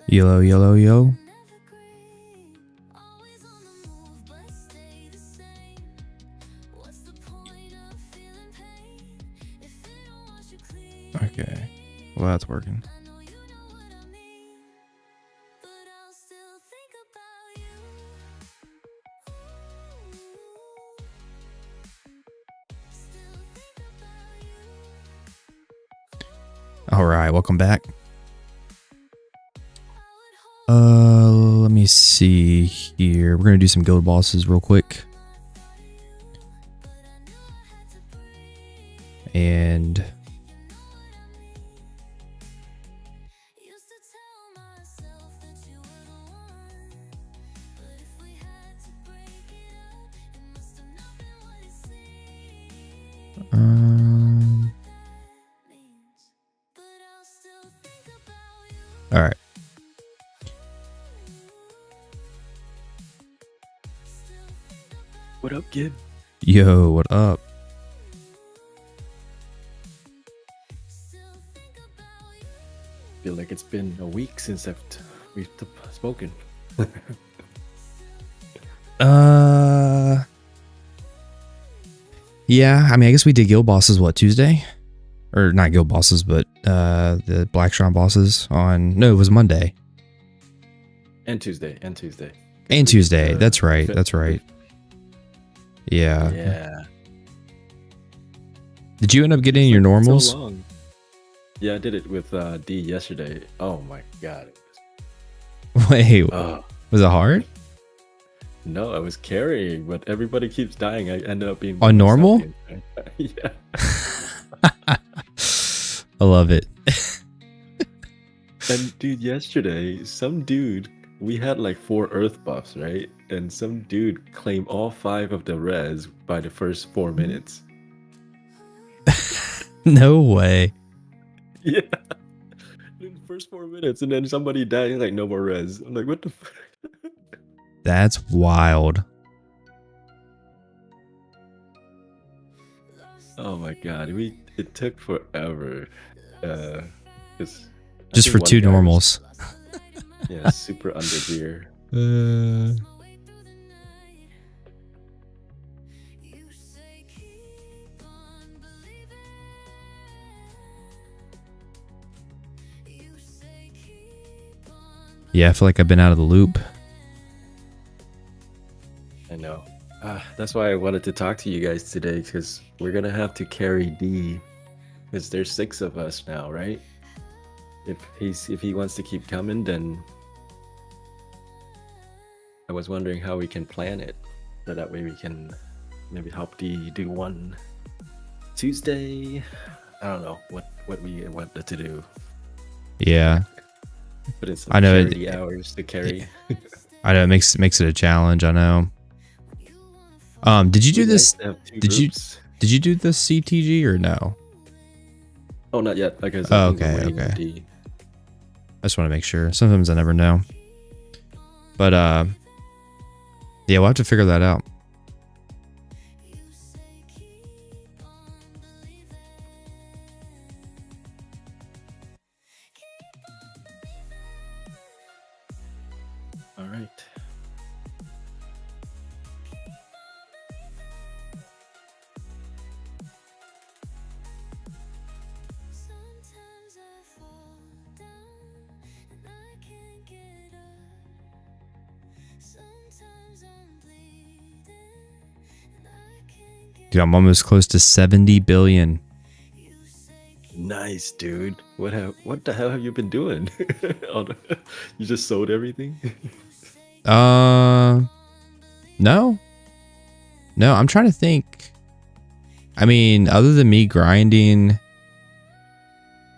Yellow, yellow, yo. Okay. Well, that's working. All right, welcome back. Let me see here. We're gonna do some guild bosses real quick. And all right. What up, kid? Yo, what up? Feel like it's been a week since we've spoken. Yeah, I mean, I guess we did guild bosses, what, Tuesday? Or not guild bosses, but the Black Shrine bosses on, no, it was Monday. And Tuesday. And Tuesday, that's right, fifth. that's right. Yeah. Yeah. Did you end up getting your normals? So long. Yeah, I did it with D yesterday. Oh my god. Wait, was it hard? No, I was carrying, but everybody keeps dying. I ended up being on normal? Yeah. I love it. And dude, yesterday, some dude, we had like 4 earth buffs, right? And some dude claimed all 5 of the res by the first 4 minutes. No way. Yeah. In the first 4 minutes, and then somebody died, like, no more res. I'm like, what the fuck? That's wild. Oh my god, it took forever. Just for 2 normals. Yeah, super under here. Yeah, I feel like I've been out of the loop. I know. That's why I wanted to talk to you guys today, because we're gonna have to carry D, because there's 6 of us now, right? If he wants to keep coming, then I was wondering how we can plan it, so that way we can maybe help D do one Tuesday. I don't know what we want to do. Yeah. But it's I know 30 hours to carry. I know it makes it a challenge. I know. Did you do this? Did you do the CTG or no? Oh, not yet. Because okay. I just want to make sure. Sometimes I never know. But yeah, we'll have to figure that out. All right. Dude, I'm almost close to 70 billion. Nice, dude. What the hell have you been doing? You just sold everything? No. I'm trying to think. I mean, other than me grinding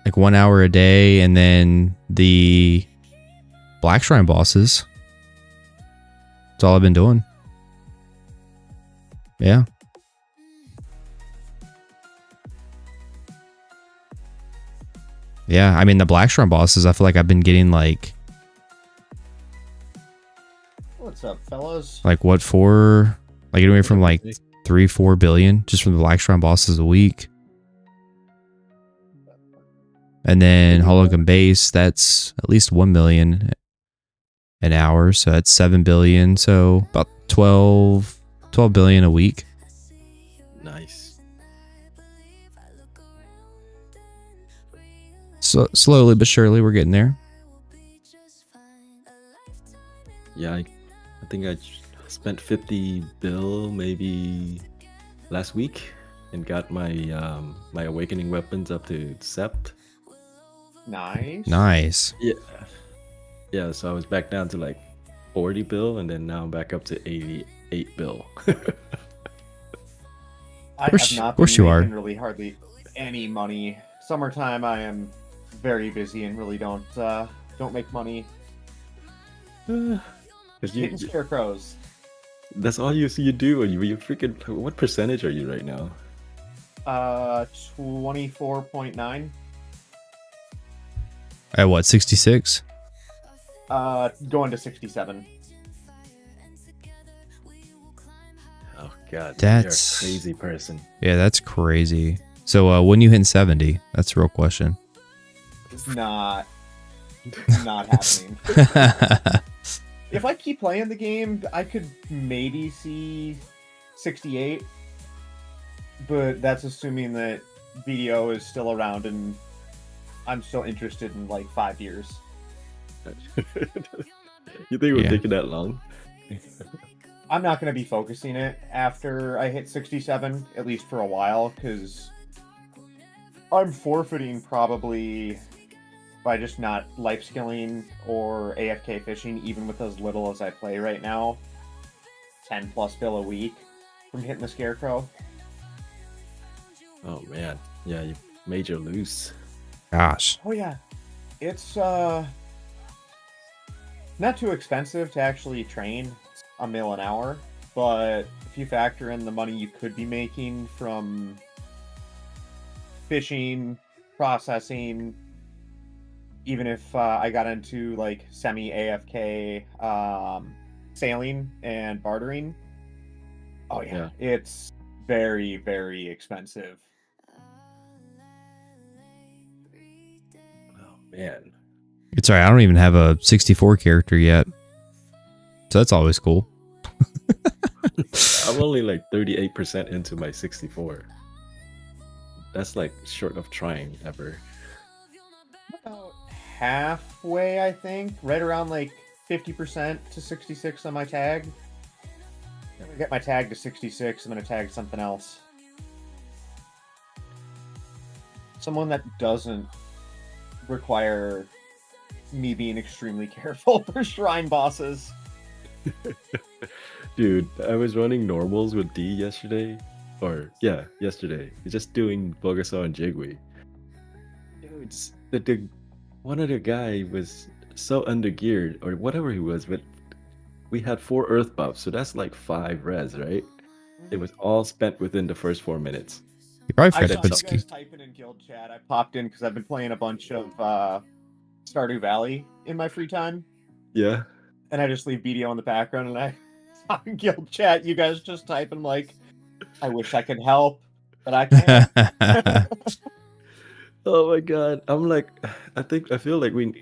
like 1 hour a day and then the Black Shrine bosses, that's all I've been doing. Yeah. Yeah, I mean, the Black Shrine bosses, I feel like I've been getting like What's up, fellas? Like what, anywhere from like 3-4 billion just from the Black Shrine bosses a week. And then Hologram base, that's at least 1 million an hour. So that's 7 billion. So about 12 billion a week. Nice. So slowly but surely we're getting there. Yeah, I think I spent 50 bill maybe last week and got my my awakening weapons up to Sept. Nice. Yeah, so I was back down to like 40 bill, and then now I'm back up to 88 bill. I have not been making really hardly any money. Summertime, I am very busy and really don't make money. Hitting scarecrows. That's all you do. You freaking. What percentage are you right now? 24.9. At what, 66? Going to 67. Oh god, that's you're a crazy person. Yeah, that's crazy. So when you hit 70, that's a real question. It's not happening. If I keep playing the game, I could maybe see 68, but that's assuming that BDO is still around and I'm still interested in like 5 years. You think it would take it that long? I'm not going to be focusing it after I hit 67, at least for a while, because I'm forfeiting probably by just not life skilling or AFK fishing, even with as little as I play right now. 10 plus bill a week from hitting the scarecrow. Oh man, yeah, you major loose. Gosh. Oh yeah, it's not too expensive to actually train. It's $1 mil an hour, but if you factor in the money you could be making from fishing, processing, even if I got into like semi-AFK sailing and bartering, oh yeah, it's very, very expensive. Oh man. It's alright, I don't even have a 64 character yet. So that's always cool. I'm only like 38% into my 64. That's like short of trying ever. About halfway, I think. Right around like 50% to 66 on my tag. I'm gonna get my tag to 66. I'm gonna tag something else. Someone that doesn't require me being extremely careful for shrine bosses. Dude, I was running normals with D yesterday. Yesterday. Just doing Bogasaw and Jigwe. Dude, one of the guy was so undergeared, or whatever he was, but we had 4 earth buffs, so that's like 5 res, right? It was all spent within the first 4 minutes. You probably I forgot saw you guys typing in guild chat. I popped in because I've been playing a bunch of Stardew Valley in my free time. Yeah. And I just leave BDO in the background, and I saw in guild chat you guys just typing like, I wish I could help, but I can't. Oh my god. I'm like, I feel like we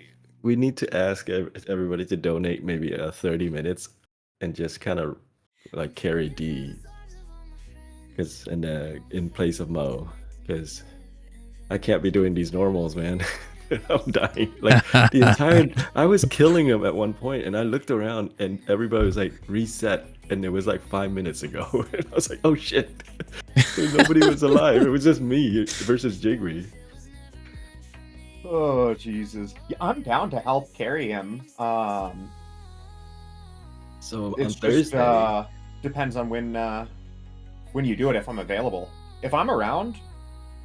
need to ask everybody to donate maybe 30 minutes and just kind of like carry D, because in place of Mo, because I can't be doing these normals, man. I'm dying. Like I was killing him at one point, and I looked around, and everybody was like reset, and it was like 5 minutes ago. And I was like, oh shit, nobody was alive. It was just me versus Jigwe. Oh Jesus! Yeah, I'm down to help carry him. So it's on Thursday, just depends on when you do it. If I'm available, if I'm around,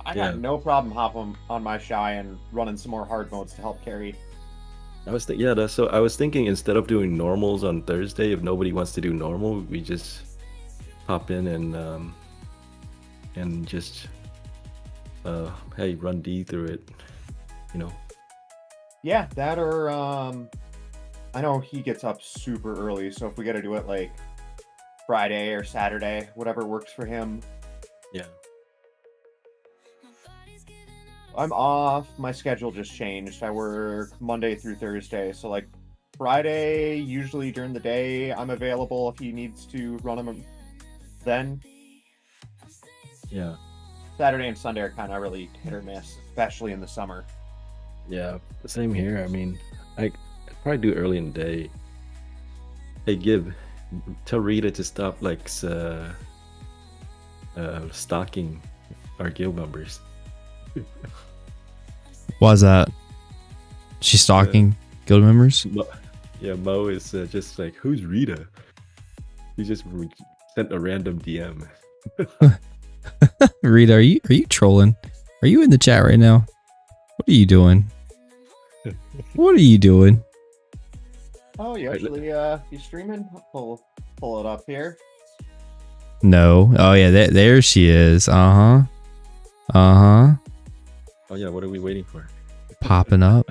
I got no problem hopping on my shy and running some more hard modes to help carry. I was thinking instead of doing normals on Thursday, if nobody wants to do normal, we just pop in and just hey, run D through it, you know. Yeah, that or I know he gets up super early, so if we got to do it like Friday or Saturday, whatever works for him. Yeah. I'm off. My schedule just changed. I work Monday through Thursday, so like Friday, usually during the day, I'm available if he needs to run him then. Yeah. Saturday and Sunday are kind of really hit or miss, especially in the summer. Yeah. Same here. I mean, I probably do early in the day. Hey, tell Rita to stop like stalking our guild members. Why's that? She's stalking guild members? Mo is just like, who's Rita? He just sent a random DM. Rita, are you trolling? Are you in the chat right now? What are you doing? What are you doing? Oh, you actually you streaming? Pull it up here. No. Oh yeah, there she is. Uh-huh. Uh-huh. Oh yeah, what are we waiting for? Popping up.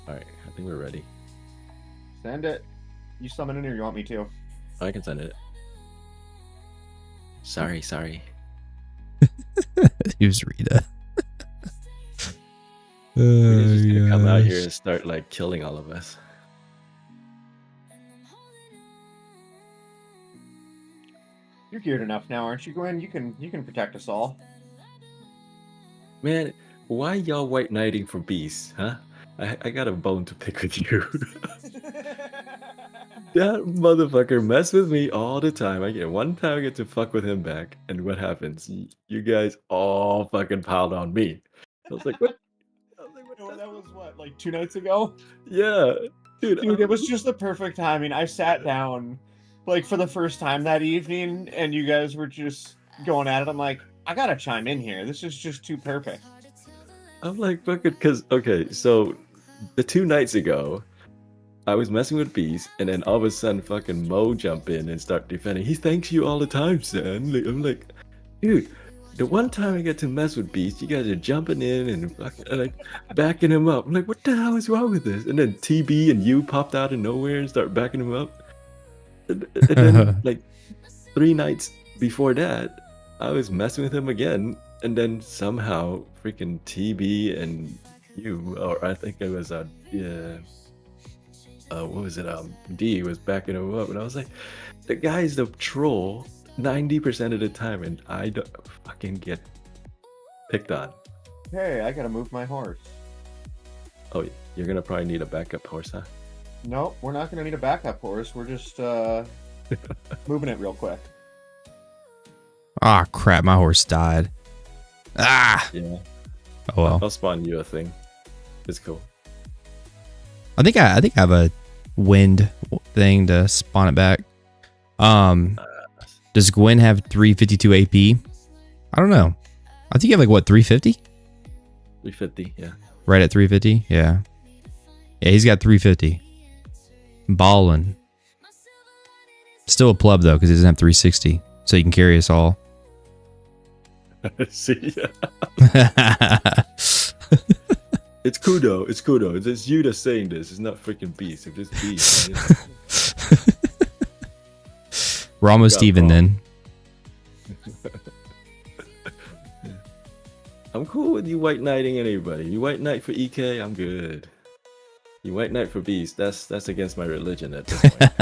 Alright, I think we're ready. Send it. You summon it or you want me to? I can send it. Sorry. It was Rita. Rita's just gonna come out here and start like killing all of us. You're geared enough now, aren't you, Gwen? You can protect us all. Man, why y'all white knighting for beasts, huh? I got a bone to pick with you. That motherfucker mess with me all the time. One time I get to fuck with him back, and what happens? You guys all fucking piled on me. I was like, what? That was what, like 2 nights ago? Yeah, dude. It was just the perfect timing. I sat down, like for the first time that evening, and you guys were just going at it. I'm like, I gotta chime in here. This is just too perfect. I'm like, fucking, because, okay, so the 2 nights ago, I was messing with Beast, and then all of a sudden, fucking Mo jump in and start defending. He thanks you all the time, son. Like, I'm like, dude, the one time I get to mess with Beast, you guys are jumping in and fucking, like, backing him up. I'm like, what the hell is wrong with this? And then TB and you popped out of nowhere and start backing him up. And then, like, 3 nights before that, I was messing with him again, and then somehow freaking TB and you, or I think it was what was it? D was backing him up, and I was like, the guy's the troll 90% of the time, and I don't fucking get picked on. Hey, I gotta move my horse. Oh, you're gonna probably need a backup horse, huh? Nope, we're not gonna need a backup horse. We're just moving it real quick. Ah, crap! My horse died. Ah. Yeah. Oh well. I'll spawn you a thing. It's cool. I think I have a wind thing to spawn it back. Does Gwen have 352 AP? I don't know. I think you have like what, 350? 350, yeah. Right at 350? Yeah. Yeah, he's got 350. Ballin'. Still a pleb though, because he doesn't have 360. So he can carry us all. See? It's cool though. It's cool though. It's you that's saying this. It's not freaking Beast. If it's Beast. We're almost even then. I'm cool with you white knighting anybody. You white knight for EK, I'm good. You white knight for Beast, that's against my religion at this point.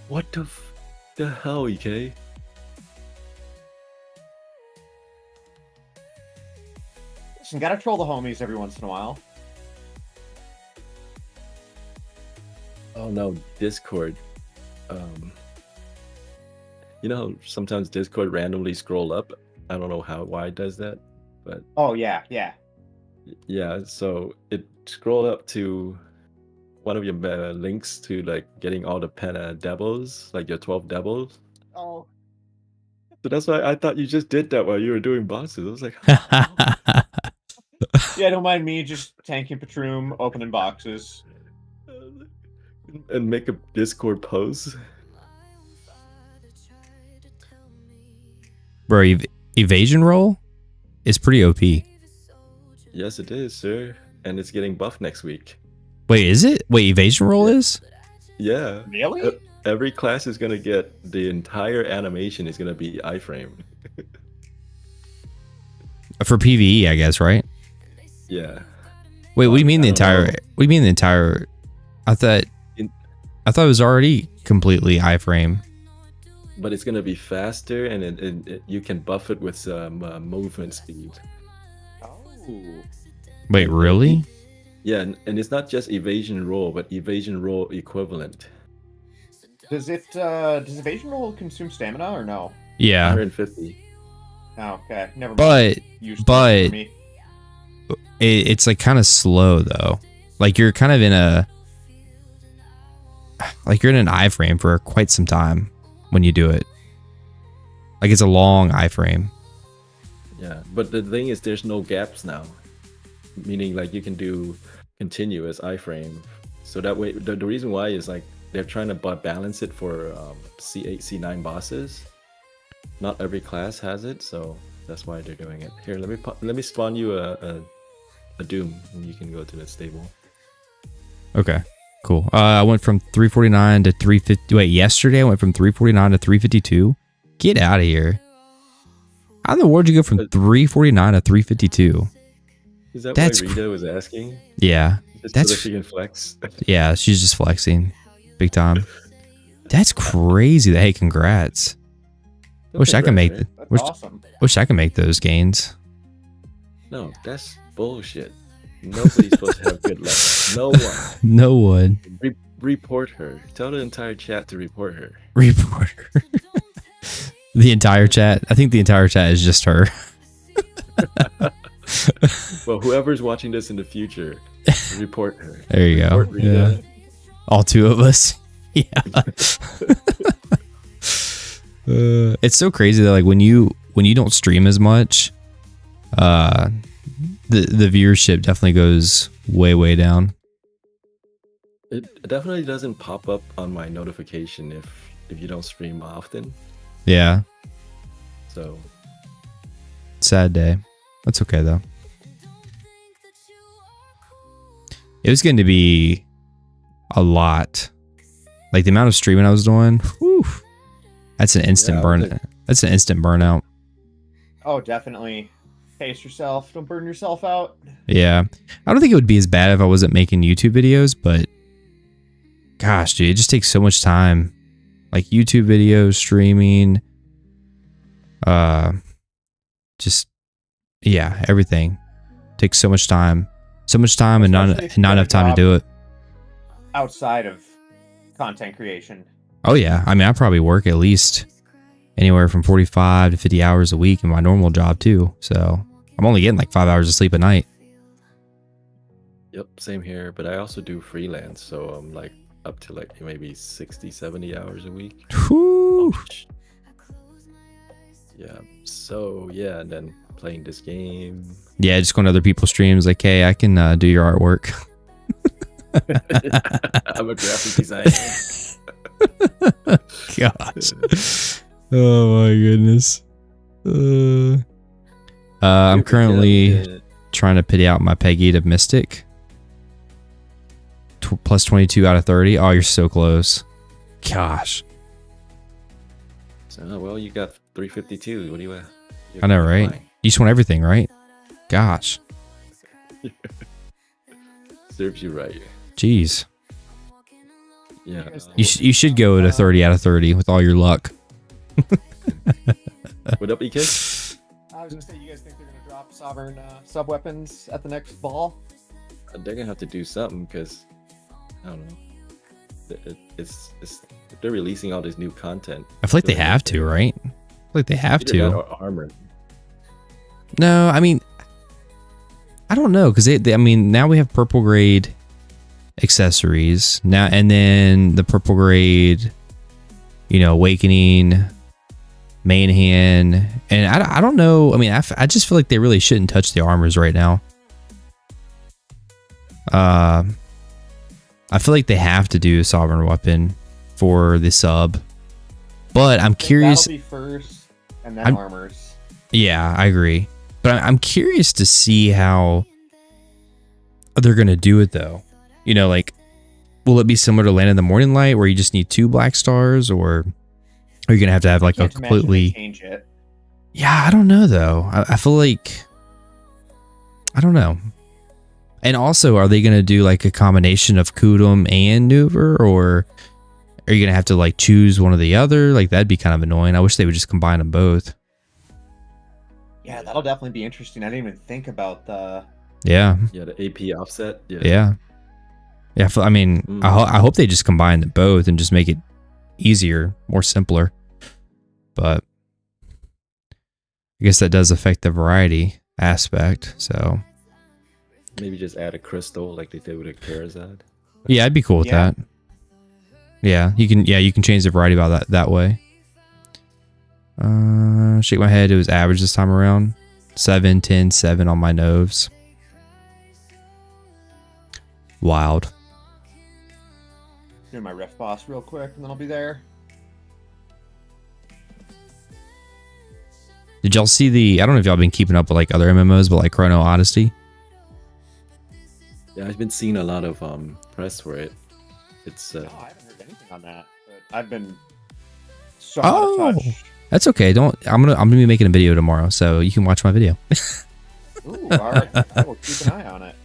What the hell, EK? Listen, gotta troll the homies every once in a while. Oh no, Discord. You know, sometimes Discord randomly scroll up. I don't know why it does that, but oh yeah. Yeah. So it scrolled up to one of your links to like getting all the devils, like your 12 devils. Oh. So that's why I thought you just did that while you were doing bosses. I was like, Yeah, don't mind me just tanking Patroom, opening boxes. And make a Discord post. Bro, evasion roll is pretty OP. Yes, it is, sir. And it's getting buffed next week. Wait, is it? Wait, evasion roll is? Yeah. Really? Every class is gonna get the entire animation is gonna be iframe. For PvE, I guess, right? Yeah. Wait, what do you mean the I don't entire? know. What do you mean the entire? I thought it was already completely iframe. But it's gonna be faster, and you can buff it with some movement speed. Oh. Wait, really? Yeah, and it's not just evasion roll, but evasion roll equivalent. Does evasion roll consume stamina or no? Yeah, 150. Oh, okay. Never mind. but Used to but- it for me. it's like kind of slow though. Like you're kind of in an iframe for quite some time when you do it. Like it's a long iframe. Yeah, but the thing is, there's no gaps now. Meaning, like, you can do continuous iframe. So that way, the reason why is like they're trying to balance it for C8, C9 bosses. Not every class has it, so that's why they're doing it. Here, let me spawn you a Doom, and you can go to the stable. Okay, cool. I went from 349 to 350. Wait, yesterday I went from 349 to 352. Get out of here. How in the world did you go from 349 to 352? Is that That's why Rita was asking? Yeah, Just that's- so that she can flex. yeah, she's just flexing big time. That's crazy. Hey, congrats. Wish I could make Congrats, That's wish, awesome. wish I could make those gains. No, that's bullshit. Nobody's supposed to have good luck. No one. No one. Report her. Tell the entire chat to report her. Reporter. The entire chat. I think the entire chat is just her. Well, whoever's watching this in the future, report her. There you go. Report Rita. Yeah. All two of us. Yeah. It's so crazy that like when you don't stream as much, the viewership definitely goes way down. It definitely doesn't pop up on my notification if you don't stream often. Yeah. So Sad day. That's okay though. It was going to be a lot. Like the amount of streaming I was doing. Whew, that's an instant Yeah, burn. That's an instant burnout. Oh, definitely. Pace yourself. Don't burn yourself out. Yeah. I don't think it would be as bad if I wasn't making YouTube videos, but gosh, dude, it just takes so much time. Like YouTube videos, streaming, everything takes so much time. So much time and Especially if you not got a enough time to job do it. Outside of content creation. Oh yeah. I mean, I probably work at least anywhere from 45 to 50 hours a week in my normal job too. So I'm only getting like 5 hours of sleep a night. yep, same here. But I also do freelance, so I'm like up to like maybe 60, 70 hours a week. Whew. Yeah. So yeah, and then playing this game. Yeah, just going to other people's streams like, hey, I can do your artwork. I'm a graphic designer. Gosh. Oh my goodness. I'm currently trying to pity out my Peggy to Mystic. Plus 22 out of 30. Oh, you're so close. Gosh. So, well, you got 352. What do you? I know, right? You just want everything, right? Gosh. Serves you right. Jeez. Yeah. You should go to 30 out of 30 with all your luck. What up, EK? I was gonna say, you guys think they're gonna drop sovereign sub weapons at the next ball? They're gonna have to do something because I don't know. It's they're releasing all this new content. I feel like they have to, right? I feel like they have Either that to. or armor. No, I mean, I don't know because I mean, now we have purple grade accessories now, and then the purple grade, awakening, main hand, and I don't know. I mean, I just feel like they really shouldn't touch the armors right now. I feel like they have to do a sovereign weapon for the sub, but I'm curious. That'll be first, and then armors. Yeah, I agree. But I'm curious to see how they're gonna do it though. You know, like, will it be similar to Land in the Morning Light, where you just need 2 black stars, or are you gonna have to have like a Can't imagine they completely? change it. Yeah, I don't know though. I feel like I don't know. And also, are they gonna do like a combination of Kudum and Nuver, or are you gonna have to like choose one or the other? Like that'd be kind of annoying. I wish they would just combine them both. Yeah, that'll definitely be interesting. I didn't even think about the. Yeah. Yeah, the AP offset. Yeah. Yeah. Yeah. I mean, I hope they just combine them both and just make it easier, more simpler. But I guess that does affect the variety aspect. So Maybe just add a crystal like they did with a Charizard. yeah, I'd be cool with Yeah. that. Yeah, you can change the variety about that way. Shake my head. It was average this time around. 7, 10, 7 on my nose. Wild. Do my riff boss real quick, and then I'll be there. Did y'all see the? I don't know if y'all been keeping up with like other MMOs, but like Chrono Odyssey. Yeah, I've been seeing a lot of press for it. It's No, I haven't heard anything on that. But I've been so Oh. out of touch. That's okay. Don't. I'm gonna be making a video tomorrow, so you can watch my video. Ooh, all right. I will keep an eye on it.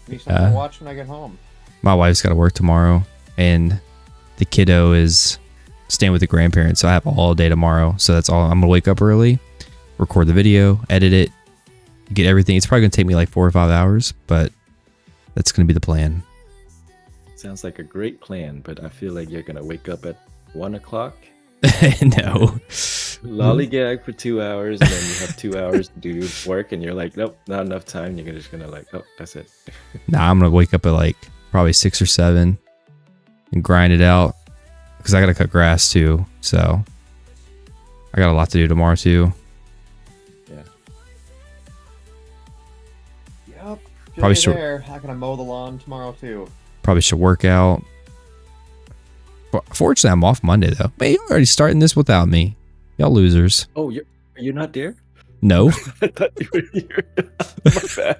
Need something to watch when I get home. My wife's got to work tomorrow, and the kiddo is staying with the grandparents, so I have all day tomorrow. So that's all. I'm gonna wake up early, record the video, edit it, get everything. It's probably gonna take me like 4 or 5 hours, but that's gonna be the plan. sounds like a great plan, but I feel like you're gonna wake up at 1 o'clock, No. lollygag for 2 hours, and then you have 2 hours to do work, and you're like, nope, not enough time. You're just gonna like, oh, that's it. Nah, I'm gonna wake up at like probably 6 or 7 and grind it out because I gotta cut grass too. So I got a lot to do tomorrow too. Yeah. Yep. Probably Should should- be there. I'm gonna mow the lawn tomorrow too. Probably should work out. But fortunately, I'm off Monday though. Man, you're already starting this without me. Y'all losers. Oh, you're not there? No. I thought you were here. My bad.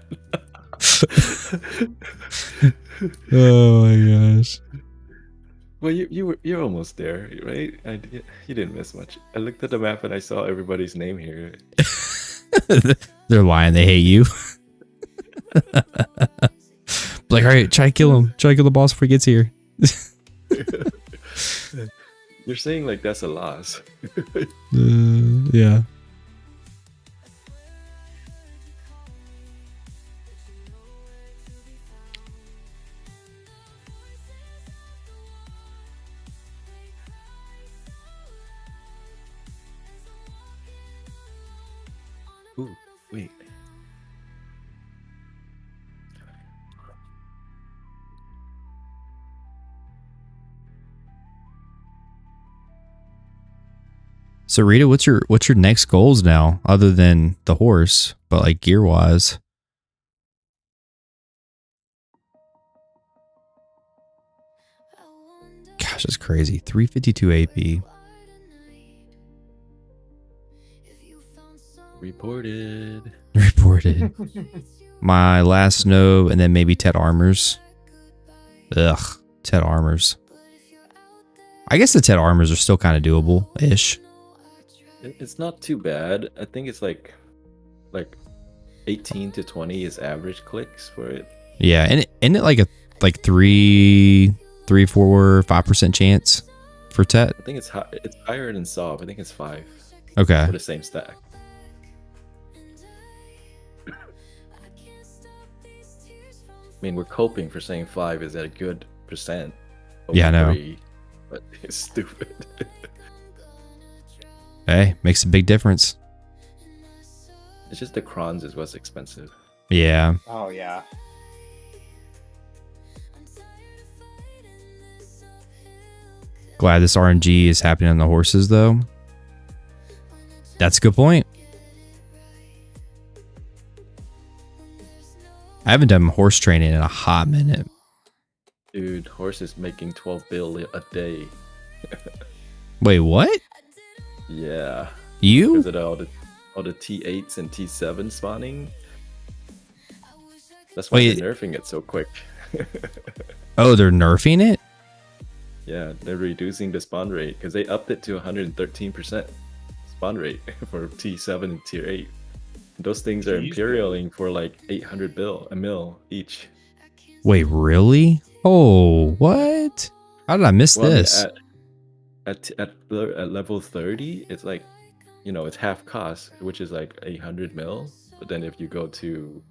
Oh my gosh. Well, you're almost there, right? You didn't miss much. I looked at the map and I saw everybody's name here. They're lying. They hate you. Like, all right, try to kill him. Try to kill the boss before he gets here. You're saying like that's a loss. Yeah. Ooh, wait. So Rita, what's your next goals now, other than the horse, but like gear wise? Gosh, that's crazy. 352 AP. Reported. Reported. My last snow, and then maybe Ted Armors. Ugh, Ted Armors. I guess the Ted Armors are still kind of doable-ish. It's not too bad. I think it's like 18 to 20 is average clicks for it. Yeah, and isn't it like a 3, 4, 5% chance for Tet? I think it's high. It's higher than Sob. I think it's 5 Okay. for the same stack. I mean, we're coping for saying 5 is at a good percent. over Yeah, I know. 3, but it's stupid. Hey, makes a big difference. It's just the crons is what's expensive. Yeah. Oh yeah. Glad this RNG is happening on the horses, though. That's a good point. I haven't done horse training in a hot minute. Dude, horse is making 12 bill a day. Wait, what? Yeah. You? Because of all the T8s and T7 spawning. That's why Wait. they're nerfing it so quick. Oh, they're nerfing it? Yeah, they're reducing the spawn rate because they upped it to 113% spawn rate for T7 and Tier 8. Those things are Jeez. imperialing for like 800 a mil each. Wait, really? Oh, what? How did I miss Well, I mean, this? at level 30, it's like, you know, it's half cost, which is like 800 mil. But then if you go to,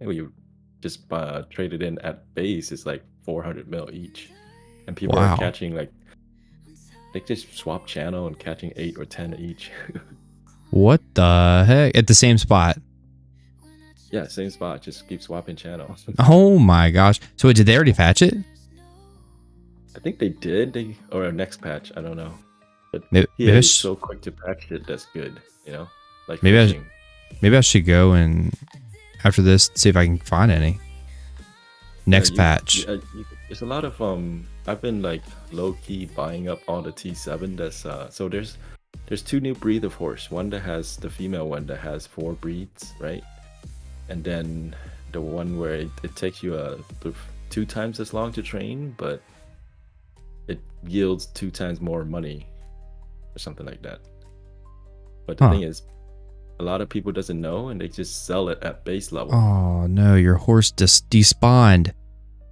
you just trade it in at base, it's like 400 mil each. And people Wow. are catching like, they just swap channel and catching 8 or 10 each. What the heck? At the same spot. Yeah, same spot, just keep swapping channels. Oh my gosh. So wait, did they already patch it? I think they did, or next patch, I don't know. But Maybe yeah, I it's sh- so quick to patch it, that's good, you know? Like Maybe I fishing. Maybe I should go and after this see if I can find any. Next patch. There's a lot of I've been like low key buying up all the T7 that's so there's 2 new breed of horse. One that has the female one that has 4 breeds, right? And then the one where it takes you 2 times as long to train, but it yields 2 times more money or something like that. But the thing is, a lot of people doesn't know and they just sell it at base level. Oh no, your horse despawned.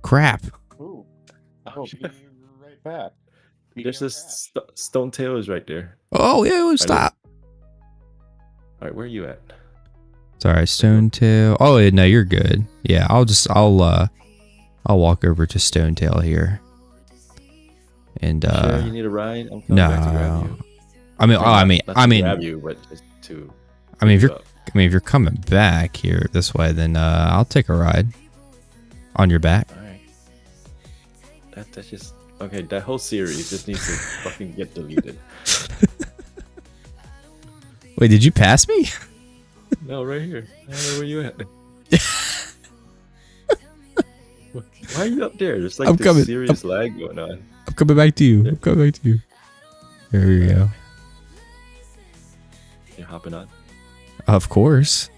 Crap. Ooh. I'll be right back. There's this stone tail is right there. Oh yeah, stop. All right, where are you at? Sorry, Stonetail. Oh yeah, no, you're good. Yeah, I'll walk over to Stonetail here. And Sure, you need a ride? I'm coming back to grab you. I mean, grab you, but just to. if you're coming back here this way, then I'll take a ride on your back. All right. That's just okay. That whole series just needs to fucking get deleted. Wait, did you pass me? No, right here. I don't know where you at. Why are you up there? There's like serious lag going on. I'm coming back to you. There we go. You're hopping on. Of course.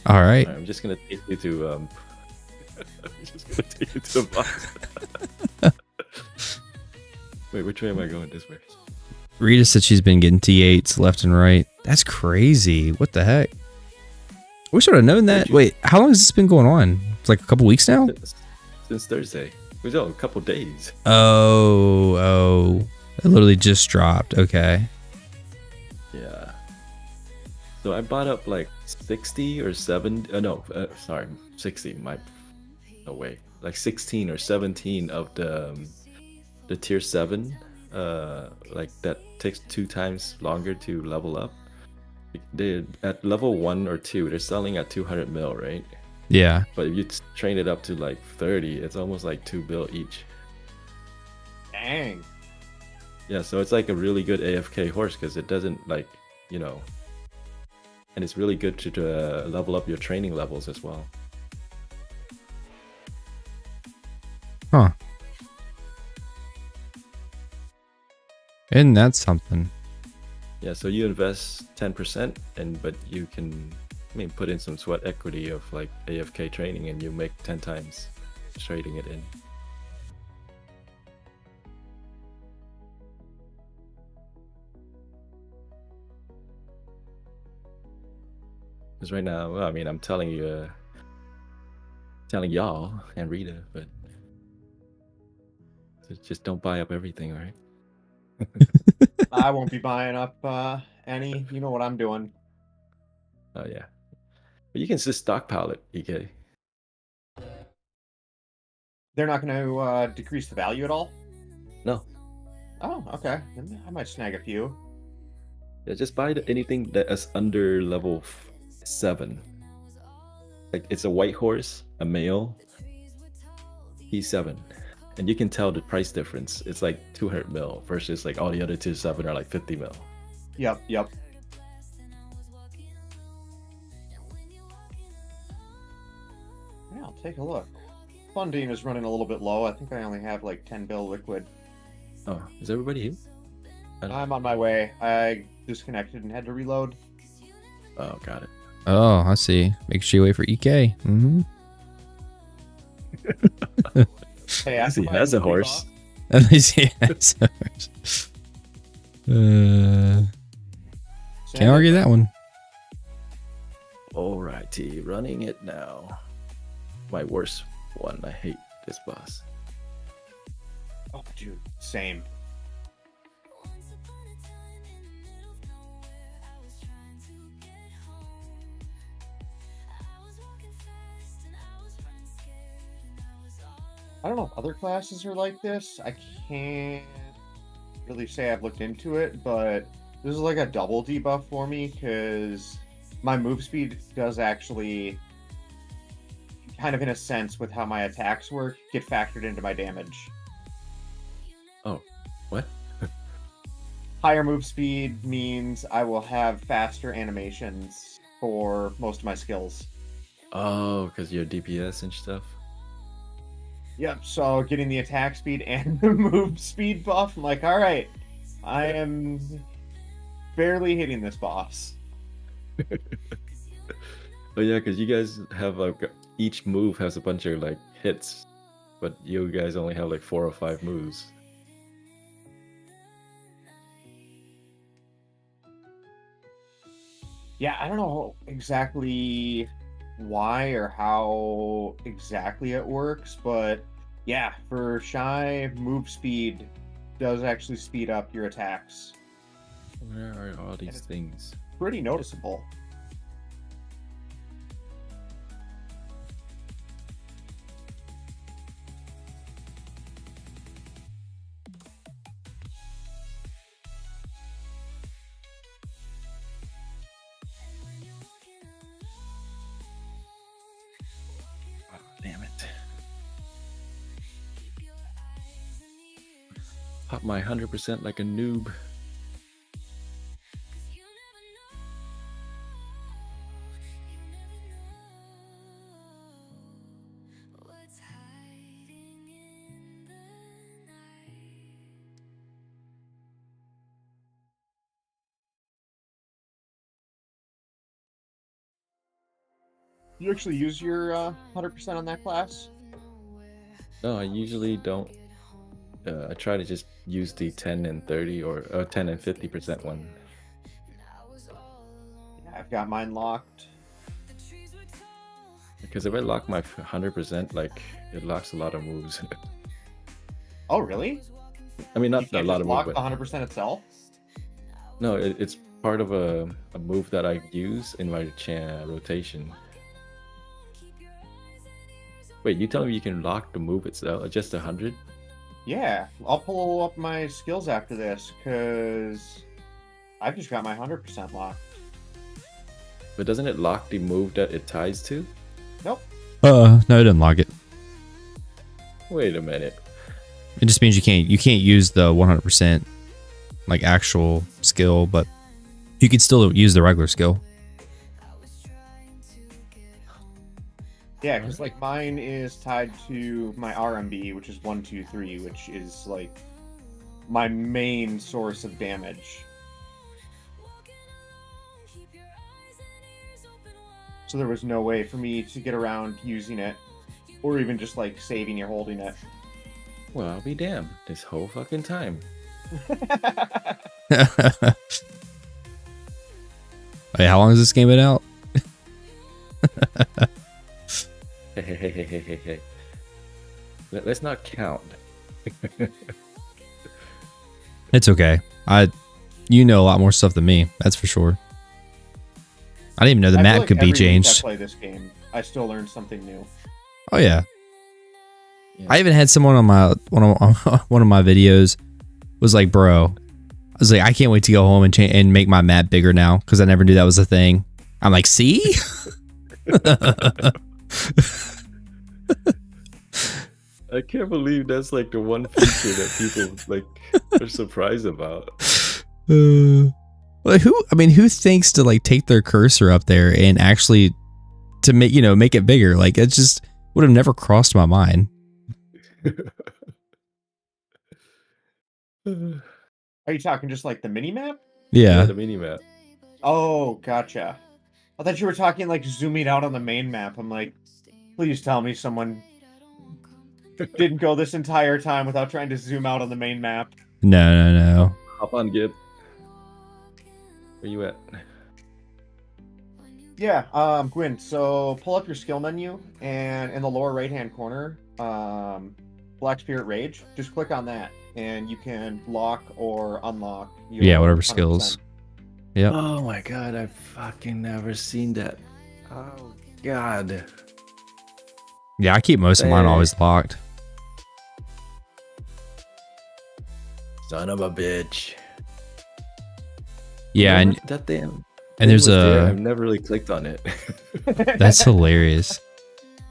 All right. I'm just gonna take you to I'm just gonna take you to the box. Wait, which way am I going? This way. Rita said she's been getting T8s left and right. That's crazy. What the heck? We should have known that. Wait, how long has this been going on? It's like a couple weeks now? Since Thursday. It was a couple days. Oh. It literally just dropped. Okay. Yeah. So I bought up like 60 or 70. Sorry, 60. No way. Like 16 or 17 of the tier 7. Like that takes 2 times longer to level up. At level 1 or 2, they're selling at 200 mil, right? Yeah. But if you train it up to like 30, it's almost like 2 bill each. Dang. Yeah, so it's like a really good AFK horse because it doesn't like, you know, and it's really good to level up your training levels as well. Huh. And that's something. Yeah, so you invest 10% but you can put in some sweat equity of like AFK training and you make 10 times trading it in. Because right now, well, I'm telling you, telling y'all and Rita, but just don't buy up everything, all right? I won't be buying up any. You know what I'm doing. Oh yeah, but you can just stockpile it, EK. They're not going to decrease the value at all? No. Oh, okay. Then I might snag a few. Yeah, just buy anything that is under level 7. Like it's a white horse, a male, P7. And you can tell the price difference. It's like 200 mil versus like all the other tier 7 are like 50 mil. Yep. Yeah, I'll take a look. Funding is running a little bit low. I think I only have like 10 bill liquid. Oh, is everybody here? I'm on my way. I disconnected and had to reload. Oh, got it. Oh, I see. Make sure you wait for EK. Mm-hmm. Hey, At least after he my has a movie horse. buff- At least he has a horse. Can't argue that one. Alrighty, running it now. My worst one. I hate this boss. Oh, dude, same. I don't know if other classes are like this. I can't really say I've looked into it, but this is like a double debuff for me because my move speed does actually, kind of in a sense with how my attacks work, get factored into my damage. Oh, what? Higher move speed means I will have faster animations for most of my skills. Oh, because you're DPS and stuff. Yep, so getting the attack speed and the move speed buff, I'm like, all right, I am barely hitting this boss. Oh yeah, because you guys have like each move has a bunch of like hits, but you guys only have like 4 or 5 moves. Yeah, I don't know exactly why or how exactly it works, but yeah, for Shy, move speed does actually speed up your attacks. Where are all these things? Pretty noticeable. Oh, damn it. Pop my 100% like a noob. You actually use your 100% on that class? No, I usually don't. I try to just use the 10 and 30 or 10 and 50% one. Yeah, I've got mine locked. Because if I lock my 100%, like it locks a lot of moves. Oh, really? I mean, You not a can't lot just of lock moves, the but 100% itself? no, it's part of a move that I use in my rotation. Wait, you telling me you can lock the move itself, just 100? Yeah, I'll pull up my skills after this, because I've just got my 100% locked. But doesn't it lock the move that it ties to? Nope. No, it doesn't lock it. Wait a minute. It just means you can't use the 100% like actual skill, but you can still use the regular skill. Yeah, because like mine is tied to my RMB, which is 1, 2, 3, which is like my main source of damage. So there was no way for me to get around using it, or even just like saving or holding it. Well, I'll be damned. This whole fucking time. Wait, how long has this game been out? Hey. Let's not count. It's okay. You know a lot more stuff than me. That's for sure. I didn't even know the I feel map like could be every week changed. I play this game, I still learn something new. Oh yeah. Yeah. I even had someone on my one of my videos was like, "Bro, I was like, I can't wait to go home and make my map bigger now because I never knew that was a thing." I'm like, "See." I can't believe that's like the one feature that people like are surprised about. Like who thinks to like take their cursor up there and actually to make it bigger? Like it just would have never crossed my mind. Are you talking just like the mini map? Yeah. The mini map. Oh, gotcha. I thought you were talking like zooming out on the main map. I'm like, please tell me someone Didn't go this entire time without trying to zoom out on the main map. No. Hop on, Gib. Where you at? Yeah, Gwyn, so pull up your skill menu, and in the lower right-hand corner, Black Spirit Rage, just click on that, and you can lock or unlock your Whatever 100%. skills. Yep. Oh my god, I've fucking never seen that. Oh god. Yeah, I keep most of mine Dang. always locked. Son of a bitch. Yeah, You know and what? that damn. and there's thing was there. a I've never really clicked on it. that's hilarious.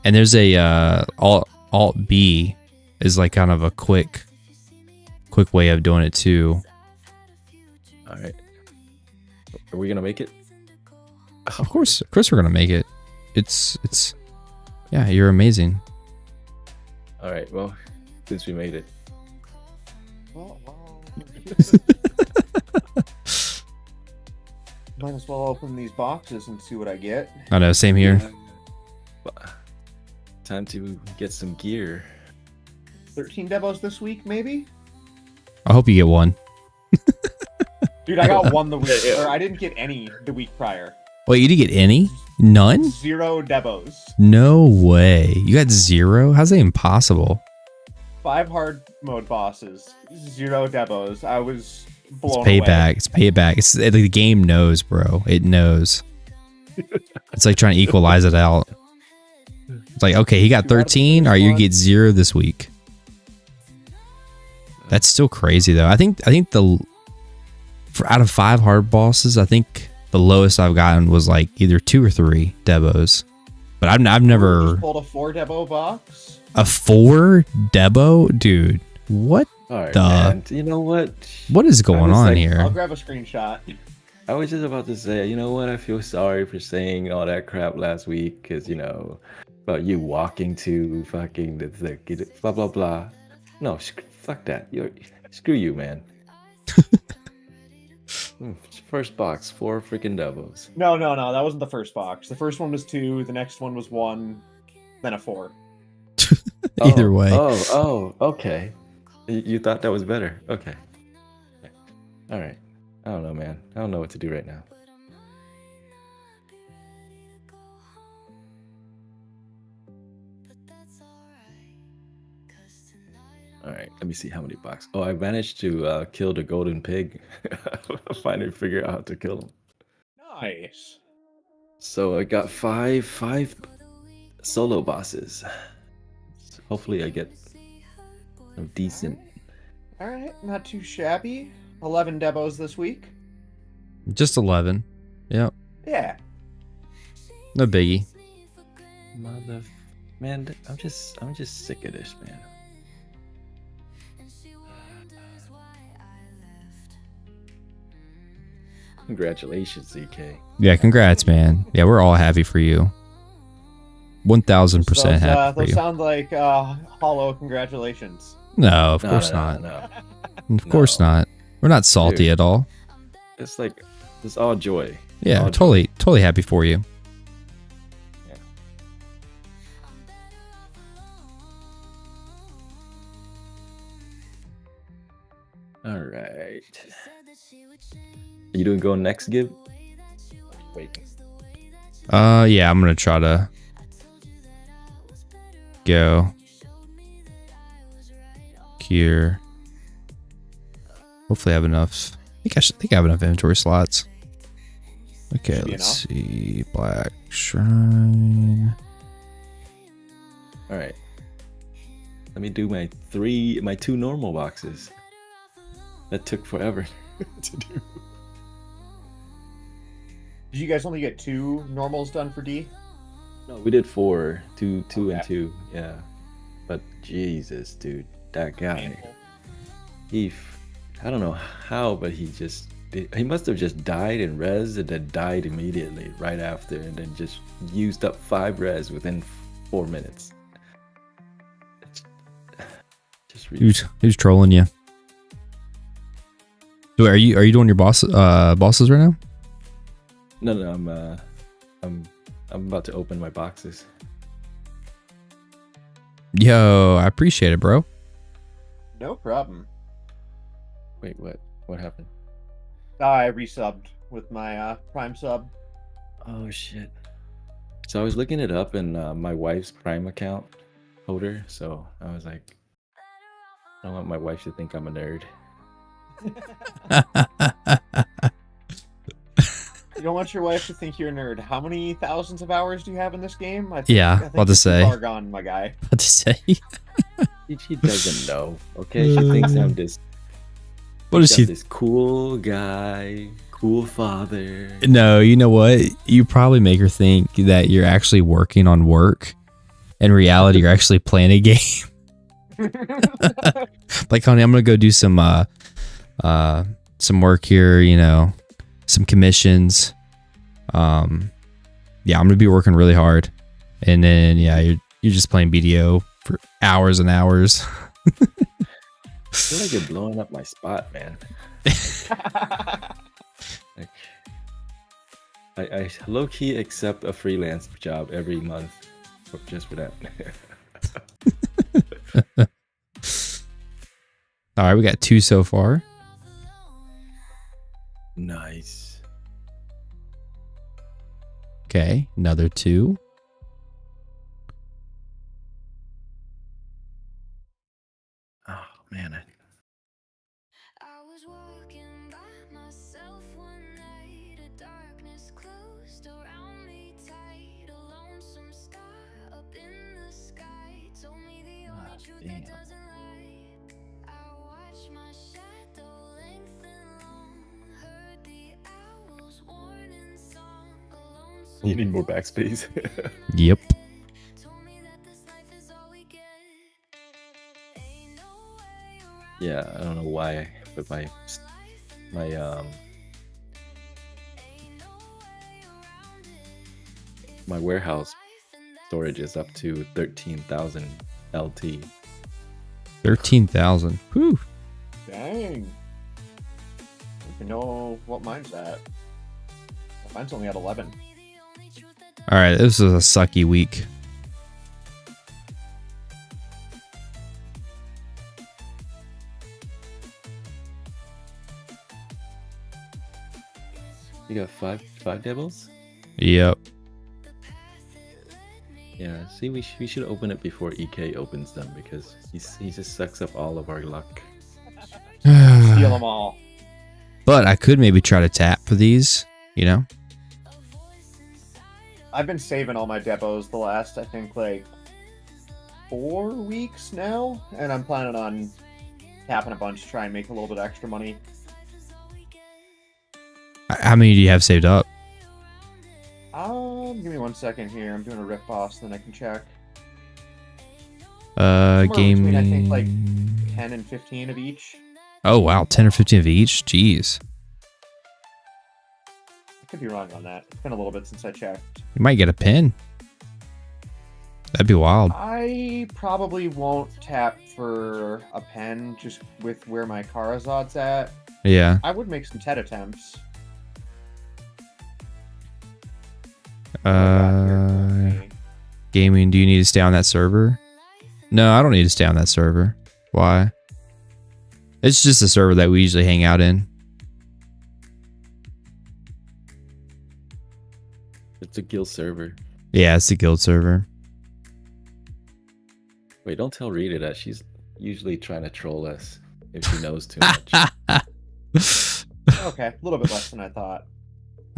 And there's a alt B is like kind of a quick way of doing it too. All right. Are we gonna make it? Of course we're gonna make it. It's yeah, you're amazing. All right. Well, since we made it. Well, might as well open these boxes and see what I get. I know, same here. Time to get some gear. 13 devos this week, maybe? I hope you get one. Dude, I got one the week, Yeah. or I didn't get any the week prior. Wait, you didn't get any? None? 0 devos. No way. You got 0? How's that even possible? 5 hard mode bosses. 0 devos. I was It's blown payback. away. It's payback. The game knows, bro. It knows. It's like trying to equalize it out. It's like, okay, he got 13. All right, you get 0 this week. That's still crazy though. I think out of 5 hard bosses, I think the lowest I've gotten was like either 2 or 3 devos. But I've never Just pulled a 4 devo box. a 4 devo, dude. What? All right, The- man. You know what? What is going was on like, here? I'll grab a screenshot. I was just about to say, you know what? I feel sorry for saying all that crap last week because, you know, about you walking to fucking the blah, blah, blah. No, fuck that. Screw you, man. First box, 4 freaking devils. No, that wasn't the first box. The first one was 2, the next one was 1, then a 4. Either way. Oh, okay. You thought that was better. Okay. All right. I don't know, man. I don't know what to do right now. All right, let me see how many boxes. Oh, I managed to kill the golden pig. Finally figure out how to kill him. Nice. So I got five solo bosses. So hopefully I get some decent. Alright, not too shabby. 11 devos this week. Just 11. Yep. Yeah. No biggie. Man, I'm just sick of this, man. Congratulations, ZK. Yeah, congrats, man. Yeah, we're all happy for you. 1000% Those, happy for those you. sound like hollow congratulations. No, of No, course no, not. No. Of course not. We're not salty Dude. at all. It's like it's all joy. Yeah, All joy. totally happy for you. All right. You doing going next, Gib? Wait. Yeah, I'm gonna try to go here. Hopefully I have enough. I think I have enough inventory slots. Okay, Should be let's see. Black Shrine. All right. Let me do my 2 normal boxes. That took forever to do. Did you guys only get 2 normals done for D? No, we did 4, 2 and Okay. 2. Yeah. But Jesus, dude, that guy. Painful. I don't know how, but he must have just died in res and then died immediately right after, and then just used up 5 res within 4 minutes. Just Who's trolling you? So are you doing your bosses right now? No, I'm about to open my boxes. Yo, I appreciate it, bro. No problem. Wait, what? What happened? I resubbed with my Prime sub. Oh shit. So I was looking it up in my wife's Prime account holder. So I was like, I don't want my wife to think I'm a nerd. You don't want your wife to think you're a nerd. How many thousands of hours do you have in this game? Yeah, I think what to you're say. too far gone, my guy. What to say? She doesn't know. Okay, she thinks I'm this. What is she? This cool guy, cool father. No, you know what? You probably make her think that you're actually working on work. In reality, you're actually playing a game. Like, honey, I'm gonna go do some work here. You know, some commissions. Yeah, I'm gonna be working really hard, and then yeah, you're just playing BDO for hours and hours. I feel like you're blowing up my spot, man. Like, I low key accept a freelance job every month just for that. All right, we got 2 so far. Nice. Okay, another 2. Oh man, I was walking by myself one night, a darkness closed around me tight, a lonesome star up in the sky told me the only truth that doesn't lie. I watched my shadow lengthen long, heard the owl's warning song, a lonesome you need more backspace. Yep. told me that this life is all we get. Ain't no way around. Yeah, I don't know why, but my my warehouse storage is up to 13,000 LT. 13,000. Whew. Dang. You can know what mine's at. Mine's only at 11. All right, this is a sucky week. You got five devils? Yep. Yeah. See, we should open it before EK opens them because he just sucks up all of our luck. Steal them all. But I could maybe try to tap for these, you know? I've been saving all my depots the last, I think, like 4 weeks now, and I'm planning on tapping a bunch to try and make a little bit extra money. How many do you have saved up? Give me 1 second here. I'm doing a rip boss, then I can check. Gaming. Between, I think, like 10 and 15 of each. Oh wow, 10 or 15 of each. Jeez, I could be wrong on that. It's been a little bit since I checked. you might get a pin. That'd be wild. I probably won't tap for a pen just with where my Karazad's at. Yeah. I would make some TED attempts. Gaming. Do you need to stay on that server? No, I don't need to stay on that server. Why? It's just a server that we usually hang out in. It's a guild server. Yeah, it's the guild server. Wait, don't tell Rita that. She's usually trying to troll us if she knows too much. Okay, a little bit less than I thought.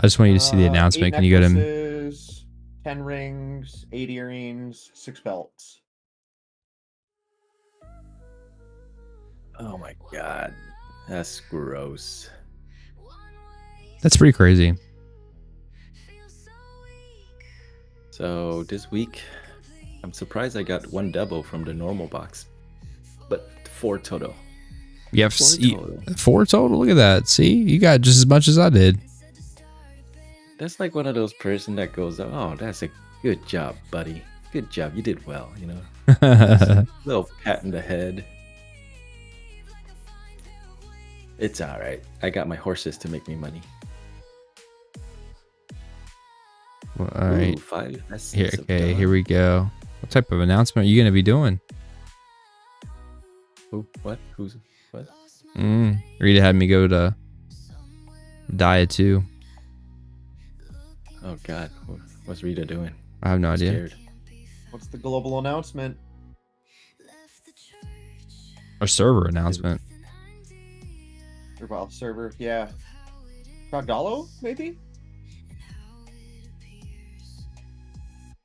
I just want you to see the announcement. 8 Can you go to... necklaces, 10 rings, 8 earrings, 6 belts. Oh my god. That's gross. That's pretty crazy. So this week, I'm surprised I got 1 double from the normal box, but 4 total. You have 4 total. 4 total? Look at that. See? You got just as much as I did. That's like one of those person that goes, oh, that's a good job, buddy. Good job. You did well, you know? Little pat in the head. It's all right. I got my horses to make me money. Well, all right. Ooh, 5. That's Here, that's a okay, done. here we go. What type of announcement are you gonna be doing? Who? What? Who's? What? Rita had me go to Dia too. Oh God, what's Rita doing? I have no idea. Scared. What's the global announcement? A server announcement. Or well, server, yeah. Crogdalo, maybe?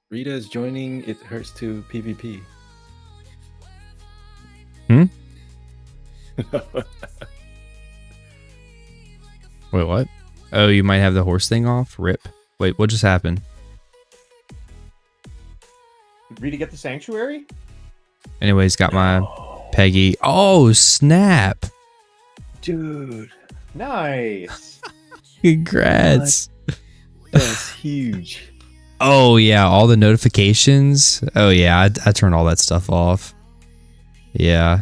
Rita is joining It Hurts to PvP. Wait, what? Oh, you might have the horse thing off? Rip. Wait, what just happened? Did Rita get the sanctuary? Anyways, got my Peggy. Oh, snap. Dude, Nice. Congrats. that's huge. Oh, yeah. All the notifications. Oh, yeah. I turned all that stuff off. Yeah.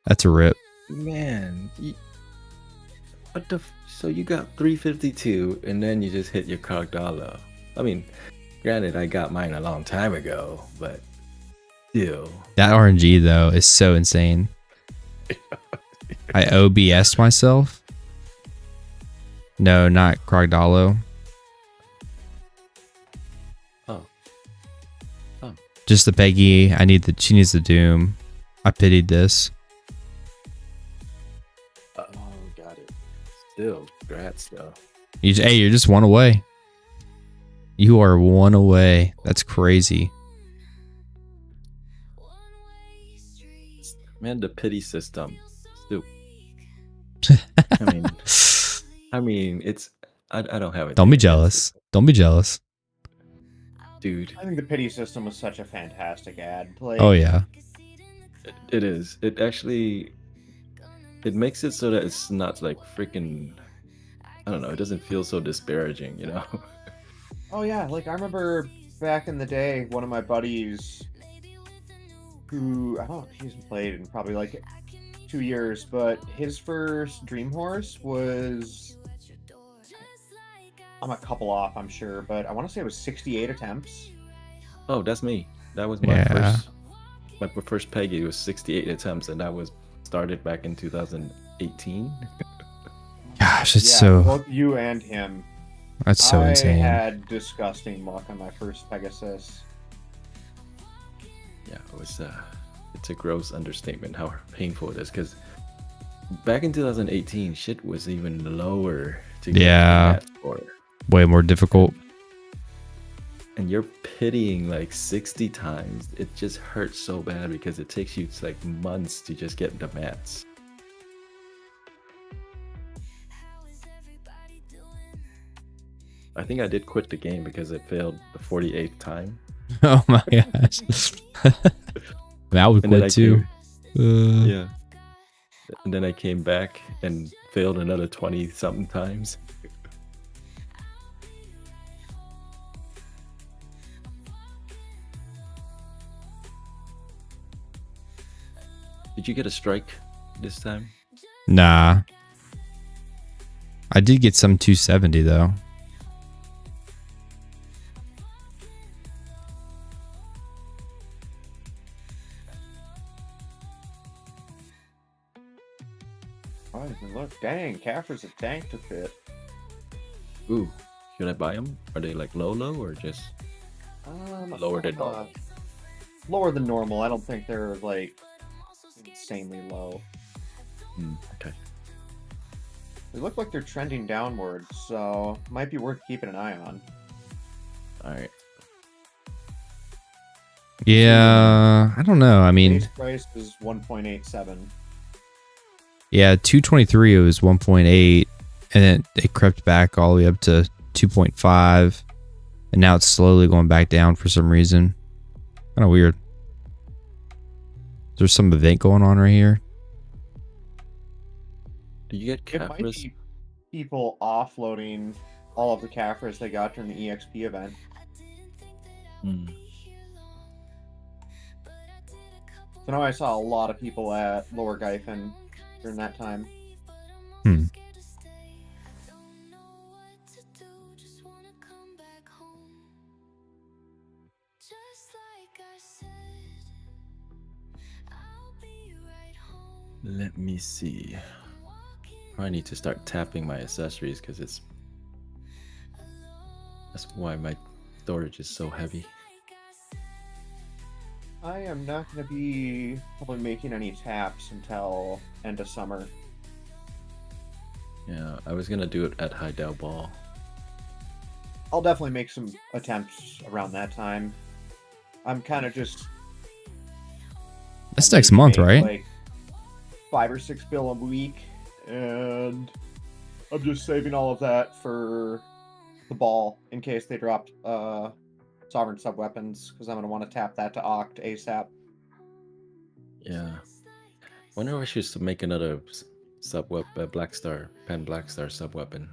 That's a rip. Man, what the? So you got 352, and then you just hit your Crogdalo. I mean, granted, I got mine a long time ago, but still. That RNG, though, is so insane. I OBS'd myself. No, not Crogdalo. Oh. Just the Peggy. She needs the Doom. I pitied this. Oh, got it. Still, congrats though. Hey, you're just one away. You are one away. That's crazy. Man, the pity system. Still. I mean, it's. I don't have it. Don't be jealous. Don't be jealous. Dude. I think the pity system was such a fantastic ad. Like, Oh, yeah. It is. It actually. It makes it so that it's not like freaking. I don't know. It doesn't feel so disparaging, you know. Oh yeah, like I remember back in the day, one of my buddies who I don't know, he hasn't played in probably like 2 years, but his first Dream Horse was, I'm a couple off, I'm sure, but I want to say it was 68 attempts. Oh, that's me. That was my first. My first Peggy was 68 attempts, and that was started back in 2018. Gosh, it's Yeah, so. both you and him. That's so insane. I had disgusting luck on my first Pegasus. Yeah, it was. It's a gross understatement how painful it is, because back in 2018, shit was even lower to get that score. Way more difficult. And you're pitying like 60 times. It just hurts so bad because it takes you like months to just get the mats. I think I did quit the game because it failed the 48th time. Oh my gosh. I would quit too. Yeah. And then I came back and failed another 20 something times. Did you get a strike this time? Nah. I did get some 270 though. Oh, look, dang, Caffrey's a tank to fit. Ooh, should I buy them? Are they like low or just lower than normal? Lower than normal. I don't think they're like insanely low. Okay. They look like they're trending downwards, so might be worth keeping an eye on. All right. Yeah, I don't know. I mean, Base price is 1.87. yeah, 223 it was 1.8, and then it crept back all the way up to 2.5, and now it's slowly going back down for some reason. Kind of weird. There's some event going on right here. Do you get It might Caffrey's? be people offloading all of the Caffreys they got during the EXP event. So now I saw a lot of people at Lower Gyfen during that time. Let me see. I need to start tapping my accessories because that's why my storage is so heavy. I am not going to be probably making any taps until end of summer. Yeah, I was gonna do it at Heidel Ball. I'll definitely make some attempts around that time. I'm kind of just... That's next month, make, right? Like 5 or 6 bill a week, and I'm just saving all of that for the ball in case they dropped sovereign sub-weapons, because I'm going to want to tap that to Oct ASAP. Yeah. Wonder if I should make another Black Star sub-weapon.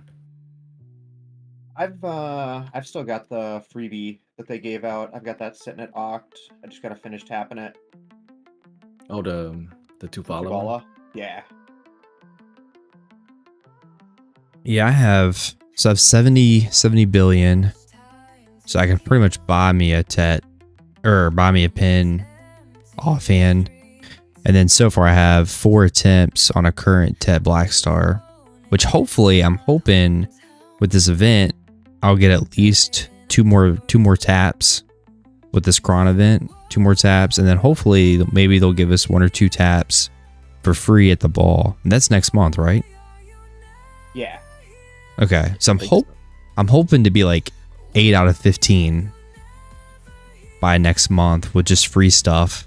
I've still got the freebie that they gave out. I've got that sitting at Oct. I just got to finish tapping it. Oh, the Tuvala one? Tuvala? Yeah. Yeah, I have 70 billion. So I can pretty much buy me a Tet or buy me a pin offhand. And then so far I have 4 attempts on a current Tet Black Star, which hopefully I'm hoping with this event I'll get at least two more taps with this Kron event, 2 more taps, and then hopefully maybe they'll give us 1 or 2 taps for free at the ball. And that's next month, right? Yeah. Okay. So I'm hoping to be like 8 out of 15 by next month with just free stuff.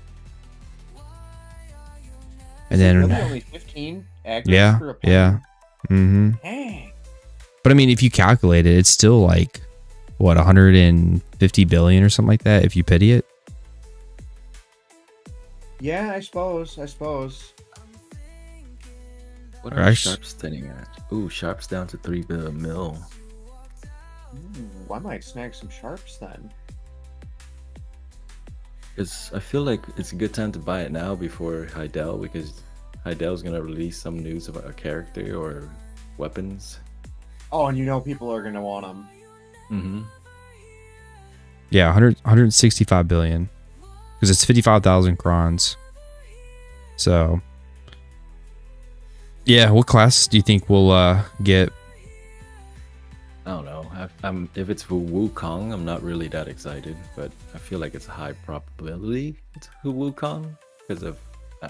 And then really only 15 aggregates yeah, per opponent? yeah. Mm-hmm. Dang. But I mean, if you calculate it, it's still like what 150 billion or something like that if you pity it. Yeah, I suppose. What are Sharps standing at? Ooh, Sharps down to 3 mil. Ooh, I might snag some Sharps then. Because I feel like it's a good time to buy it now before Heidel, because Heidel's gonna release some news about a character or weapons. Oh, and you know people are gonna want them. Mm-hmm. Yeah, 165 billion. Because it's 55,000 crons. So, yeah, what class do you think we'll get? I don't know. If it's for Wukong, I'm not really that excited, but I feel like it's a high probability it's for Wukong because of.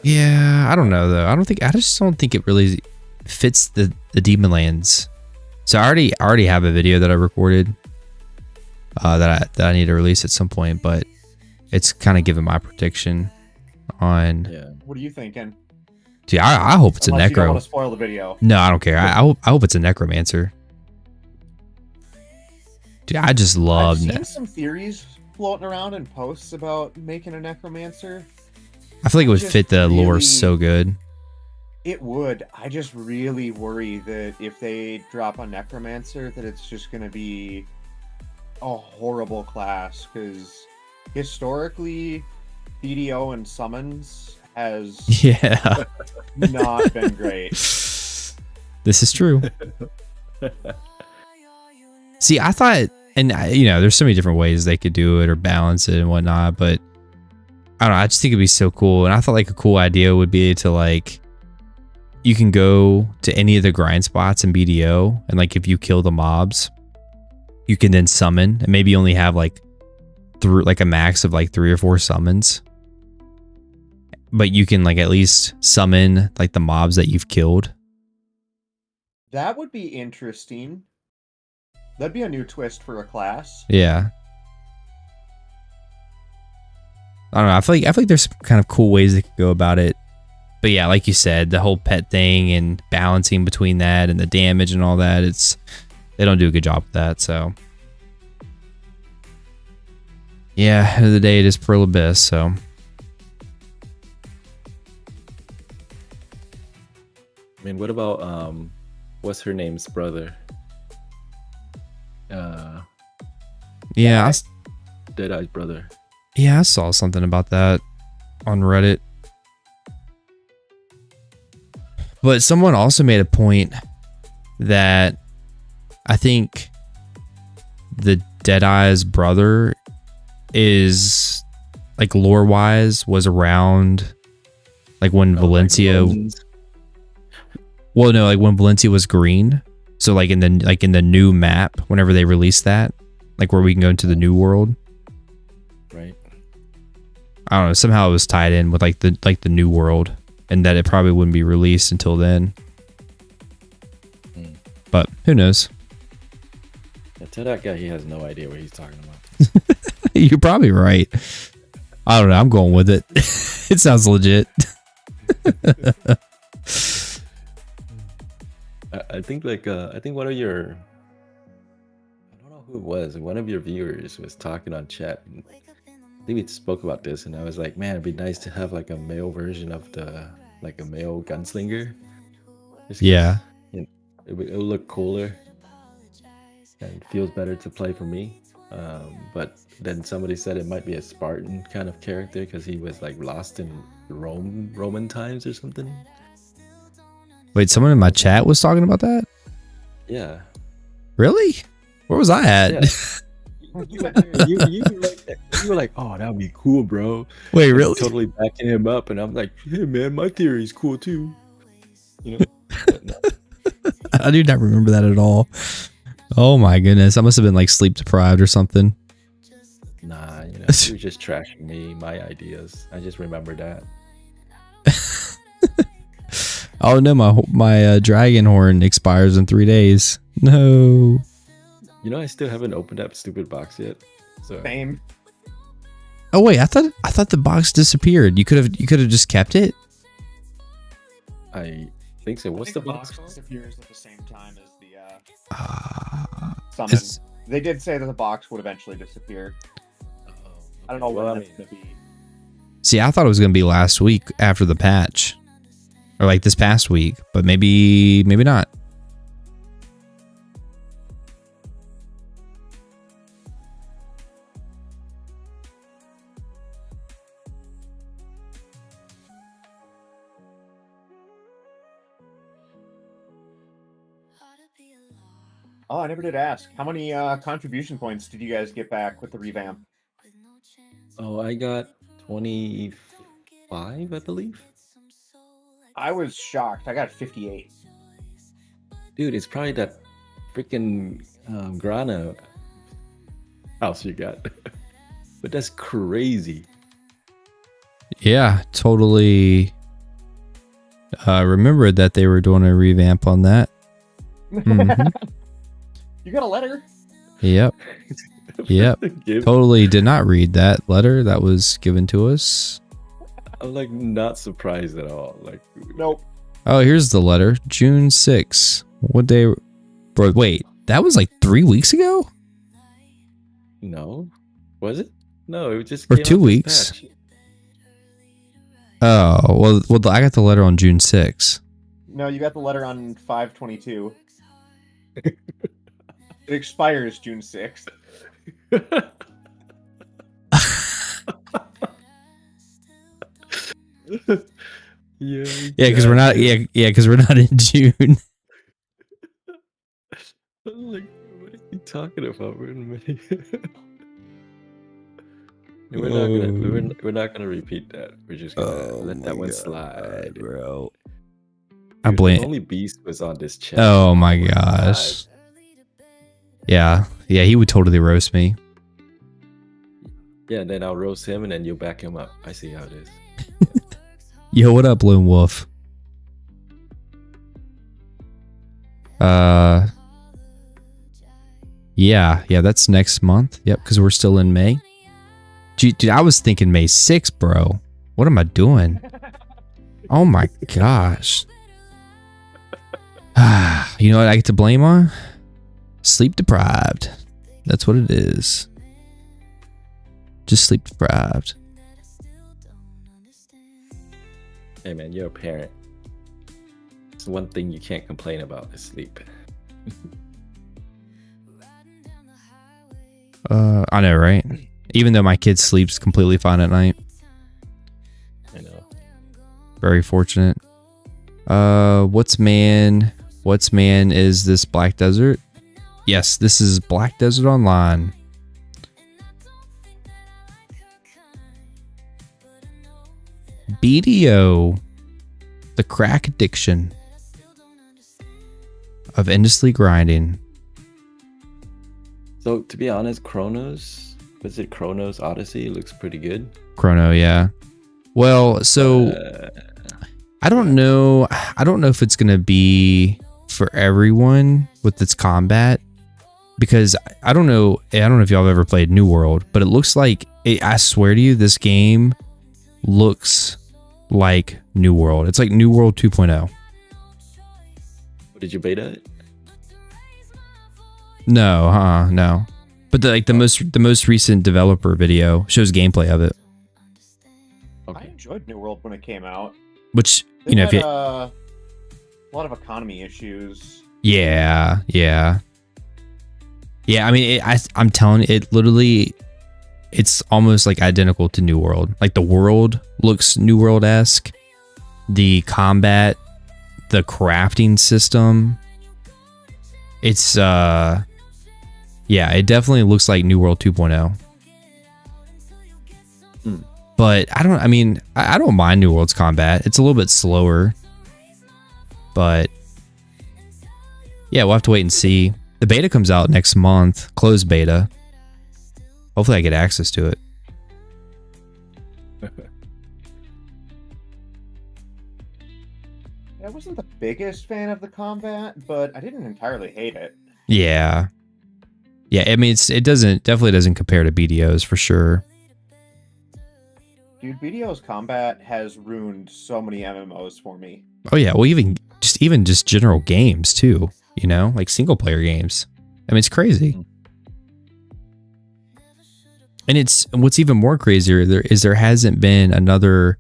Yeah, I don't know though. I just don't think it really fits the Demon Lands. So I already have a video that I recorded that I need to release at some point, but it's kind of giving my prediction on. Yeah. What are you thinking? See, I hope it's Unless a you don't necro. want to spoil the video. No, I don't care. I hope it's a necromancer. Dude, I just love. I've seen some theories floating around in posts about making a necromancer. I feel like it would just fit the lore really- so good. It would. I just really worry that if they drop a necromancer, that it's just going to be a horrible class, because historically, BDO and summons has Yeah, not been great. this is true. See, I thought, and there's so many different ways they could do it or balance it and whatnot, but I don't know. I just think it'd be so cool. And I thought like a cool idea would be to like, you can go to any of the grind spots in BDO, and like if you kill the mobs, you can then summon, and maybe only have like a max of like 3 or 4 summons. But you can like at least summon like the mobs that you've killed. That would be interesting. That'd be a new twist for a class. Yeah. I don't know. I feel like there's some kind of cool ways they could go about it. But yeah, like you said, the whole pet thing and balancing between that and the damage and all that, they don't do a good job with that. So yeah, end of the day, it is Pearl Abyss. So I mean, what about what's her name's brother? yeah, Deadeye's brother. I saw something about that on Reddit. But someone also made a point that I think the Deadeye's brother is like lore wise was around like when Valencia. Well, no, like when Valencia was green. So like in the new map, whenever they release that, like where we can go into the new world. Right. I don't know. Somehow it was tied in with like the new world, and that it probably wouldn't be released until then. But who knows? Yeah, tell that guy he has no idea what he's talking about. You're probably right. I don't know. I'm going with it. It sounds legit. I think I think one of your, I don't know who it was, one of your viewers was talking on chat. And I think we spoke about this, and I was like, man, it'd be nice to have like a male version of like a male gunslinger. Just 'cause, Yeah. you know, it'll look cooler and feels better to play for me. But then somebody said it might be a Spartan kind of character because he was like lost in Roman times or something. Wait, someone in my chat was talking about that? Yeah. Really? Where was I at? Yeah. you were like, oh, that would be cool, bro. Wait, And really? totally backing him up, and I'm like, hey, man, my theory is cool too. You know. But no. I do not remember that at all. Oh my goodness. I must have been like sleep deprived or something. Nah, you know, you're just trashing me, my ideas. I just remember that. Oh no, my dragon horn expires in 3 days. No. You know, I still haven't opened that stupid box yet. So Same. Oh wait, I thought the box disappeared. You could have just kept it. I think so. What's the box called? disappears at the same time as the summon. It's- They did say that the box would eventually disappear. I don't know Well, when I that's mean, gonna be. See, I thought it was gonna be last week after the patch, or like this past week, but maybe not. Oh, I never did ask. How many contribution points did you guys get back with the revamp? oh, I got 25, I believe. I was shocked. I got 58. Dude, it's probably that freaking Grana house you got. But that's crazy. Yeah, totally. Remembered that they were doing a revamp on that. Mhm. You got a letter? Yep. Yep. Totally did not read that letter that was given to us. I'm like not surprised at all. Like, Nope. Oh, here's the letter. June 6th. What day? Bro, wait. That was like 3 weeks ago? no, was it? No, it just Or came 2 out this weeks. patch. Oh, well, I got the letter on June 6th. No, you got the letter on 5/22. It expires June 6th. Yeah, Yeah, because we're not. Yeah, because we're not in June. I'm like, what are you talking about? We're in May. We're not gonna repeat that. We're just gonna let that one slide, bro. Dude, I blame. Only Beast was on this chat. Oh my gosh. Yeah, he would totally roast me. Yeah, and then I'll roast him, and then you'll back him up. I see how it is. Yo, what up, Lone Wolf? Yeah, that's next month. Yep, because we're still in May. Dude, I was thinking May 6th, bro. What am I doing? Oh my gosh. You know what I get to blame on? Sleep deprived. That's what it is. Just sleep deprived. Hey man, you're a parent. It's one thing you can't complain about is sleep. I know, right? Even though my kid sleeps completely fine at night. I know. Very fortunate. What's man is this Black Desert? Yes, this is Black Desert Online. BDO. The crack addiction. of endlessly grinding. So to be honest, Chronos, was it Chronos Odyssey? It looks pretty good. Chrono, yeah. Well, so I don't know. I don't know if it's gonna be for everyone with its combat, because I don't know. I don't know if y'all have ever played New World, but it looks like I swear to you, this game looks like New World. It's like New World 2.0. Did you beta it? No, no. But the most recent developer video shows gameplay of it, I Okay. enjoyed New World when it came out. which They you know, had, if you, a lot of economy issues. yeah. I mean, I'm telling you, it literally, it's almost like identical to New World. Like the world looks New World-esque. The combat, the crafting system, it's yeah, it definitely looks like New World 2.0. But I don't mind New World's combat. It's a little bit slower, but yeah, we'll have to wait and see. The beta comes out next month, closed beta. Hopefully I get access to it. I wasn't the biggest fan of the combat, but I didn't entirely hate it. Yeah. I mean, it definitely doesn't compare to BDOs for sure. Dude, BDO's combat has ruined so many MMOs for me. Oh yeah, well even just general games too, you know, like single player games. I mean, it's crazy. And what's even more crazier there hasn't been another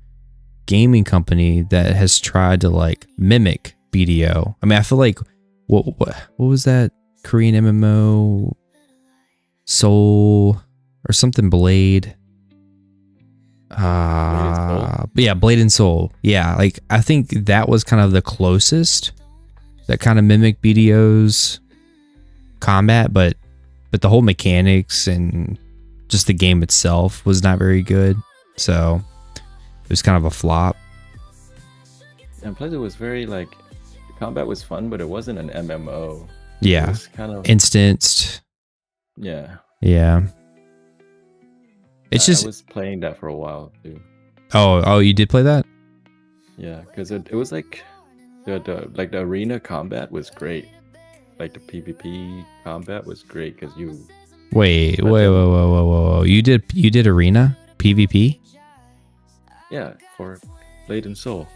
gaming company that has tried to like mimic BDO. I mean, I feel like what was that Korean MMO, Soul or something, Blade? Yeah, Blade and Soul. Yeah, like I think that was kind of the closest that kind of mimicked BDO's combat, but the whole mechanics and just the game itself was not very good. So it was kind of a flop. And plus, it was very like the combat was fun, but it wasn't an MMO. Yeah, It was kind of instanced. yeah. It's I just was playing that for a while too. oh, you did play that? Yeah, because it was like the arena combat was great. Like the PvP combat was great because you. Wait, whoa. You did arena PvP? Yeah, for Blade and Soul.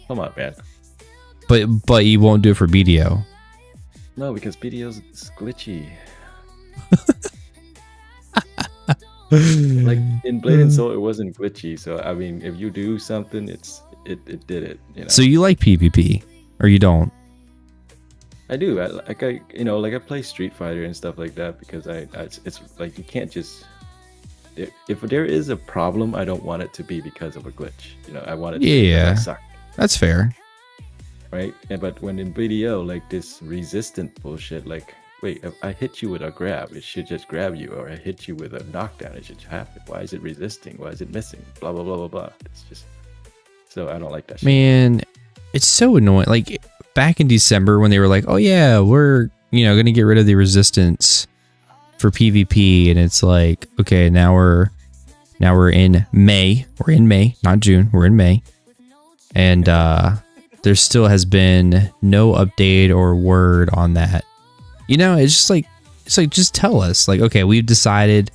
Come on, man. But you won't do it for BDO. No, because BDO's glitchy. Like in Blade and Soul, it wasn't glitchy. So I mean, if you do something, it did it. You know. So you like PvP or you don't? I do. I play Street Fighter and stuff like that because it's like you can't just. If there is a problem, I don't want it to be because of a glitch. You know, I want it to be because I suck. That's fair. Right? But when in BDO, like this resistant bullshit, like, wait, if I hit you with a grab, it should just grab you, or I hit you with a knockdown, it should happen. Why is it resisting? Why is it missing? Blah, blah, blah, blah, blah. It's just, so I don't like that shit. Man, it's so annoying. Like back in December when they were like, oh yeah, we're, going to get rid of the resistance for PvP. And it's like, okay, now we're in May. We're in May, not June. We're in May. And there still has been no update or word on that. It's like just tell us, like, okay, we've decided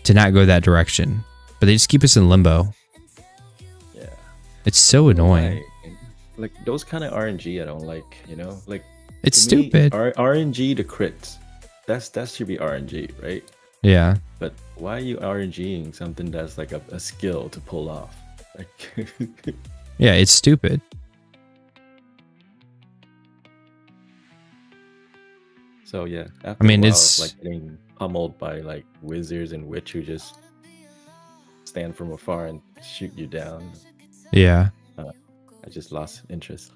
to not go that direction, but they just keep us in limbo. Yeah, it's so annoying. Like those kind of RNG, I don't like. Like it's stupid. RNG to crits, that should be RNG, right? Yeah. But why are you RNGing something that's like a skill to pull off? Like, yeah, it's stupid. So yeah, after I mean, a while, it's like getting pummeled by like wizards and witch who just stand from afar and shoot you down. Yeah. I just lost interest.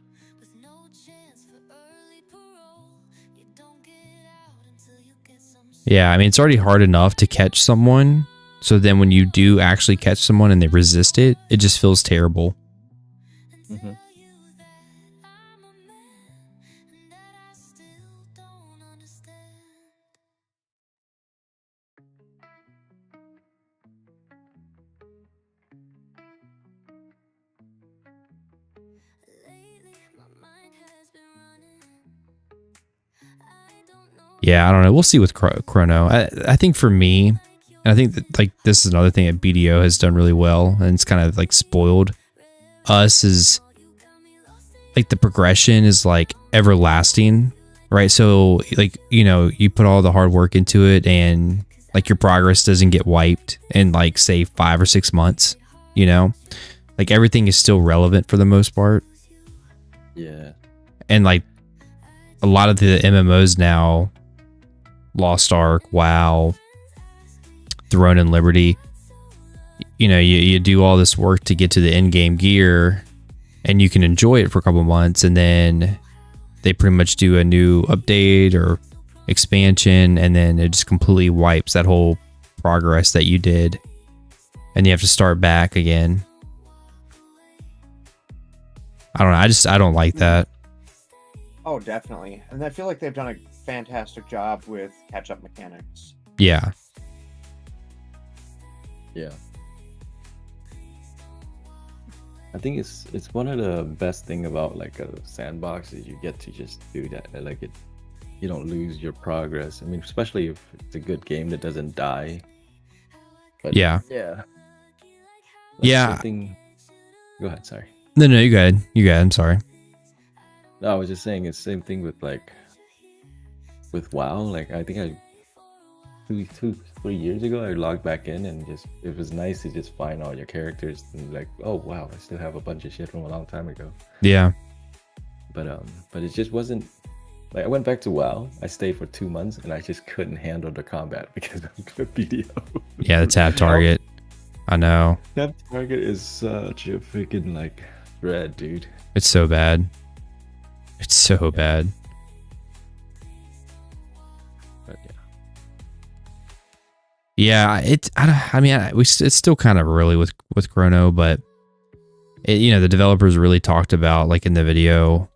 Yeah, I mean, it's already hard enough to catch someone. So then when you do actually catch someone and they resist it, it just feels terrible. Mm-hmm. Yeah, I don't know. We'll see with Chrono. I think for me, and I think that like this is another thing that BDO has done really well, and it's kind of like spoiled us, is like the progression is like everlasting, right? So like, you know, you put all the hard work into it and like your progress doesn't get wiped in like say 5 or 6 months, you know, like everything is still relevant for the most part. Yeah. And like a lot of the MMOs now, Lost Ark, WoW, Throne and Liberty, you know, you do all this work to get to the end game gear and you can enjoy it for a couple months, and then they pretty much do a new update or expansion, and then it just completely wipes that whole progress that you did, and you have to start back again. I don't know. I don't like that. Oh, definitely. And I feel like they've done a fantastic job with catch-up mechanics. Yeah. Yeah. I think it's one of the best thing about like a sandbox is you get to just do that. Like you don't lose your progress. I mean, especially if it's a good game that doesn't die. But Yeah. Yeah. Yeah. Something... Go ahead. Sorry. No, you got it. You got it. I'm sorry. No, I was just saying it's the same thing with like with WoW. Like I think I 3 years ago I logged back in and just it was nice to just find all your characters and like, oh wow, I still have a bunch of shit from a long time ago. Yeah. But it just wasn't like I went back to WoW. I stayed for 2 months and I just couldn't handle the combat because of the BDO. Yeah, the tab target. I know. Tab target is such a freaking like thread, dude. It's so bad. It's so bad. But yeah. Yeah, it's still kind of early with Chrono, but it, you know, the developers really talked about like in the video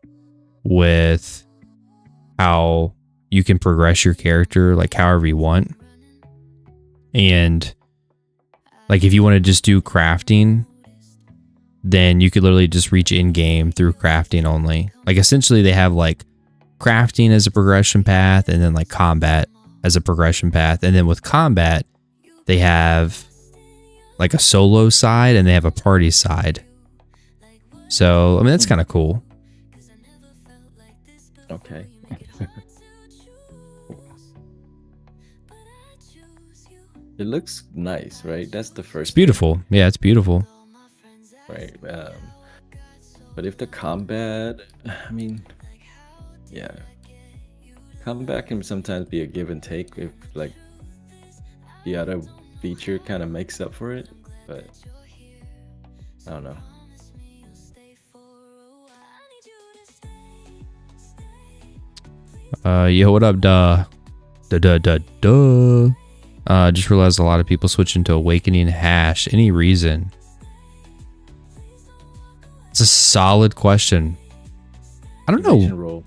with how you can progress your character like however you want, and like if you want to just do crafting, then you could literally just reach in game through crafting only. Like essentially they have like crafting as a progression path and then like combat as a progression path. And then with combat, they have like a solo side and they have a party side. So, I mean, that's kind of cool. Okay. It looks nice, right? That's the first. It's beautiful. Yeah, it's beautiful. Right. But if the combat, I mean, yeah, combat can sometimes be a give and take if like the other feature kind of makes up for it, but I don't know. Yo, what up, duh? Just realized a lot of people switching to Awakening Hash. Any reason? It's a solid question. I don't know. Evasion roll.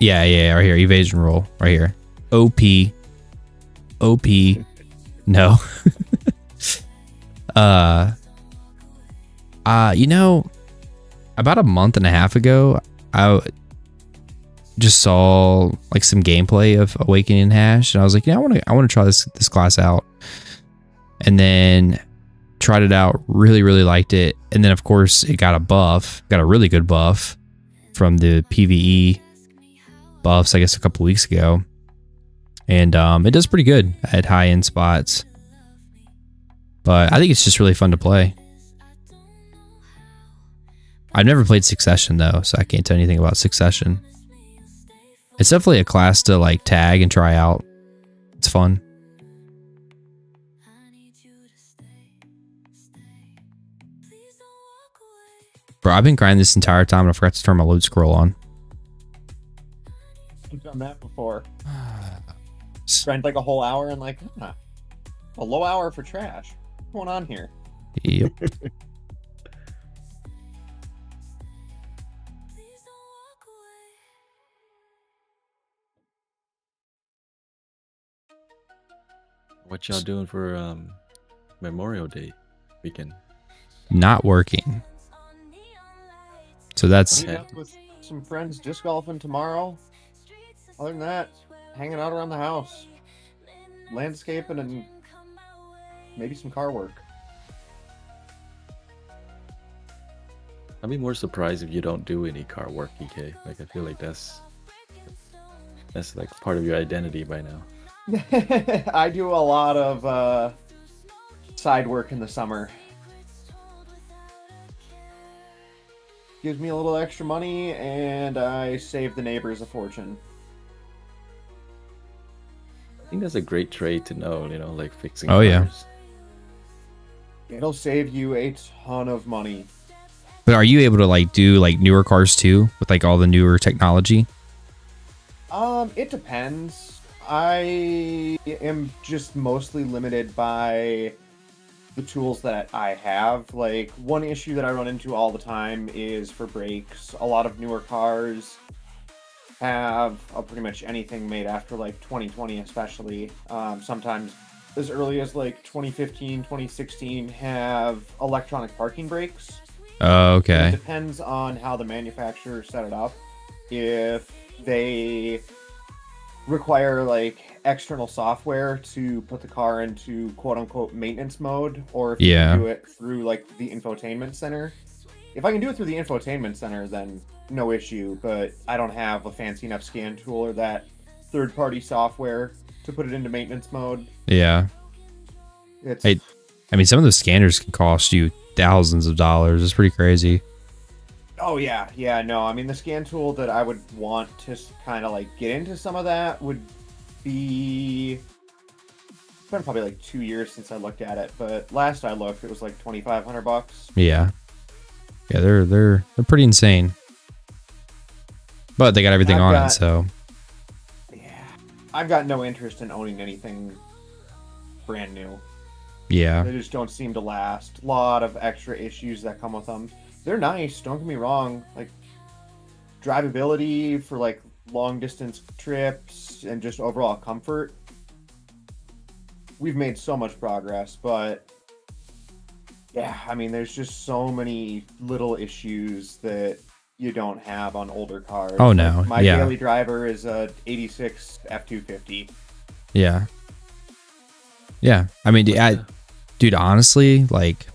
Yeah, right here. Evasion roll. Right here. OP. No. You know, about a month and a half ago, I just saw like some gameplay of Awakening Hash, and I was like, yeah, I want to try this class out. And then tried it out, really liked it. And then of course it got a really good buff from the PvE buffs, I guess a couple weeks ago. And it does pretty good at high end spots. But I think it's just really fun to play. I've never played Succession though, so I can't tell anything about Succession. It's definitely a class to like tag and try out. It's fun. Bro, I've been grinding this entire time and I forgot to turn my load scroll on. I've done that before. Spent like a whole hour and like, a low hour for trash. What's going on here? Yep. What y'all doing for Memorial Day weekend? Not working. So that's Meet up with some friends disc golfing tomorrow. Other than that, hanging out around the house, landscaping, and maybe some car work. I'd be more surprised if you don't do any car work, EK. Like I feel like that's like part of your identity by now. I do a lot of side work in the summer. Gives me a little extra money, and I save the neighbors a fortune. I think that's a great trade to know, like fixing Oh, yeah. cars. It'll save you a ton of money. But are you able to like do like newer cars too with like all the newer technology? It depends. I am just mostly limited by the tools that I have. Like, one issue that I run into all the time is for brakes. A lot of newer cars have pretty much anything made after like 2020 especially. Sometimes as early as like 2015, 2016 have electronic parking brakes. Oh, It okay. depends on how the manufacturer set it up. If they require like external software to put the car into quote unquote maintenance mode, or if you Yeah. can do it through like the infotainment center. If I can do it through the infotainment center, then no issue, but I don't have a fancy enough scan tool or that third-party software to put it into maintenance mode. Yeah. It's Hey, I mean, some of those scanners can cost you thousands of dollars. It's pretty crazy. Oh yeah, no. I mean, the scan tool that I would want to kind of like get into some of that would be. It's been probably like 2 years since I looked at it, but last I looked, it was like $2,500. Yeah. Yeah, they're pretty insane. But they got everything I've on got- it, so Yeah, I've got no interest in owning anything brand new. yeah. They just don't seem to last. A lot of extra issues that come with them. They're nice, don't get me wrong. Like, drivability for like long distance trips and just overall comfort. We've made so much progress, but yeah, I mean, there's just so many little issues that you don't have on older cars. Oh, Like, no, my yeah. daily driver is a 86 F250. Yeah. Yeah. I mean, Yeah. dude, honestly, like,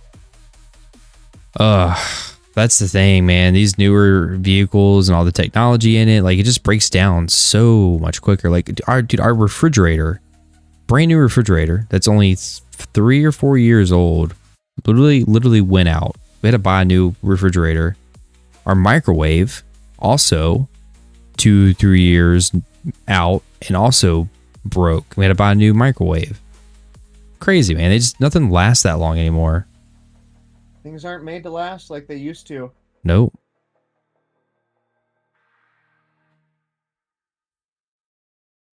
that's the thing, man. These newer vehicles and all the technology in it, like, it just breaks down so much quicker. Like, our refrigerator, brand new refrigerator that's only 3 or 4 years old, literally went out. We had to buy a new refrigerator. Our microwave, also 2-3 years out and also broke. We had to buy a new microwave. Crazy, man. Nothing lasts that long anymore. Things aren't made to last like they used to. Nope.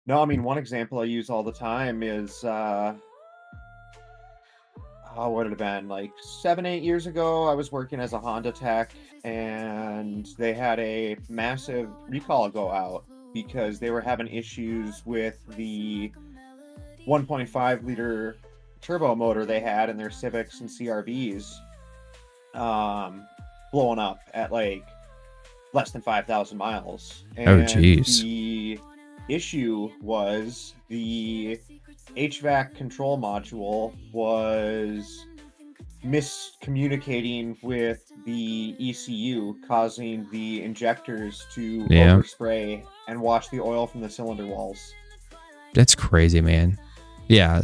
No, I mean, one example I use all the time is, what had it been? Like 7-8 years ago, I was working as a Honda tech, and they had a massive recall go out because they were having issues with the 1.5 liter turbo motor they had in their Civics and CRVs, blowing up at like less than 5,000 miles. Oh, And jeez. the issue was the HVAC control module was miscommunicating with the ECU, causing the injectors to Yeah. overspray and wash the oil from the cylinder walls. That's crazy, man. Yeah.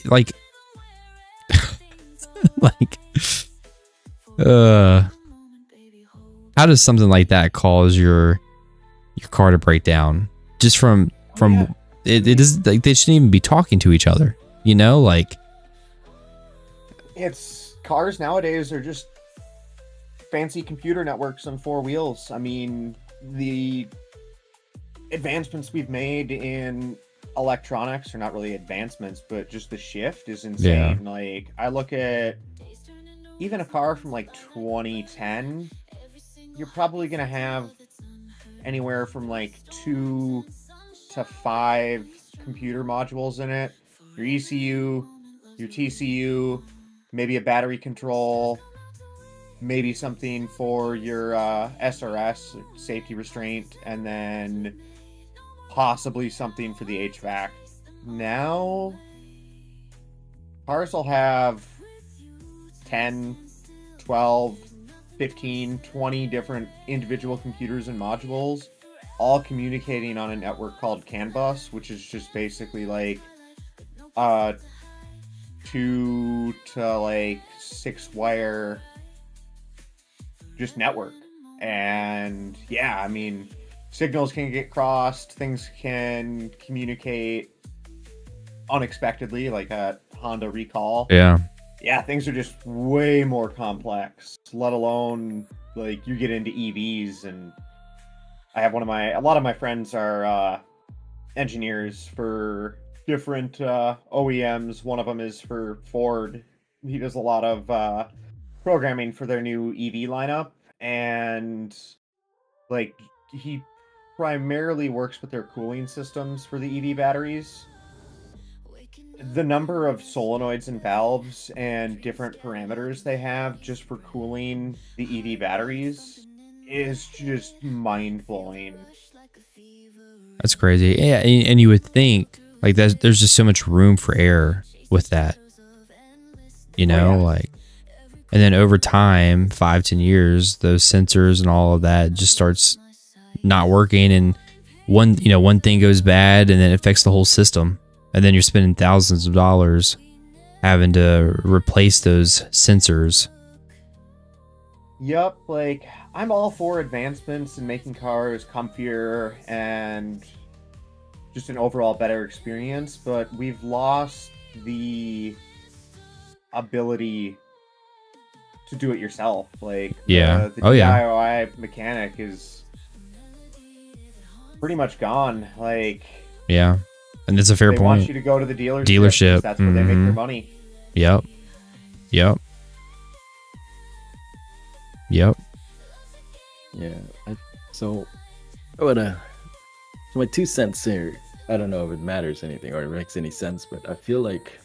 Like, like, how does something like that cause your car to break down? Just from Yeah. it is like they shouldn't even be talking to each other, like It's cars nowadays are just fancy computer networks on four wheels. I mean, the advancements we've made in electronics are not really advancements, but just the shift is insane. Like, I look at even a car from like 2010, you're probably going to have anywhere from like 2 to 5 computer modules in it. Your ECU, your TCU, maybe a battery control, maybe something for your SRS, safety restraint, and then possibly something for the HVAC. Now, cars will have 10, 12, 15, 20 different individual computers and modules, all communicating on a network called CAN bus, which is just basically like 2 to like 6 wire just network. And yeah, I mean, signals can get crossed, things can communicate unexpectedly, like a Honda recall. Yeah. Yeah, things are just way more complex, let alone like you get into EVs. And I have a lot of my friends are engineers for different OEMs. One of them is for Ford. He does a lot of programming for their new EV lineup, and like he primarily works with their cooling systems for the EV batteries. The number of solenoids and valves and different parameters they have just for cooling the EV batteries is just mind-blowing. That's crazy. Yeah, and you would think like there's just so much room for error with that. You know, Oh, yeah. like, and then over time, 5-10 years, those sensors and all of that just starts not working, and one thing goes bad, and then it affects the whole system, and then you're spending thousands of dollars having to replace those sensors. Yup, like I'm all for advancements in making cars comfier and just an overall better experience, but we've lost the ability to do it yourself. Like Yeah. the Oh, yeah. DIY mechanic is pretty much gone. Like Yeah, and that's a fair they want point. you to go to the dealership. Dealership, 'Cause that's where they make their mhm. money. Yep. Yep. Yep. Yeah. So my 2 cents here. I don't know if it matters anything or it makes any sense, but I feel like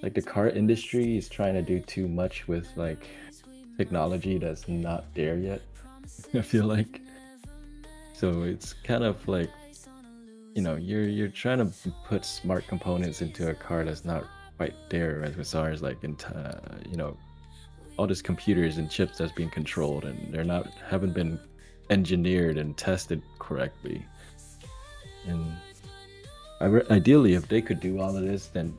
the car industry is trying to do too much with like technology that's not there yet. I feel like so it's kind of like you're trying to put smart components into a car that's not quite there as far as like all these computers and chips that's being controlled, and haven't been engineered and tested correctly. And ideally, if they could do all of this, then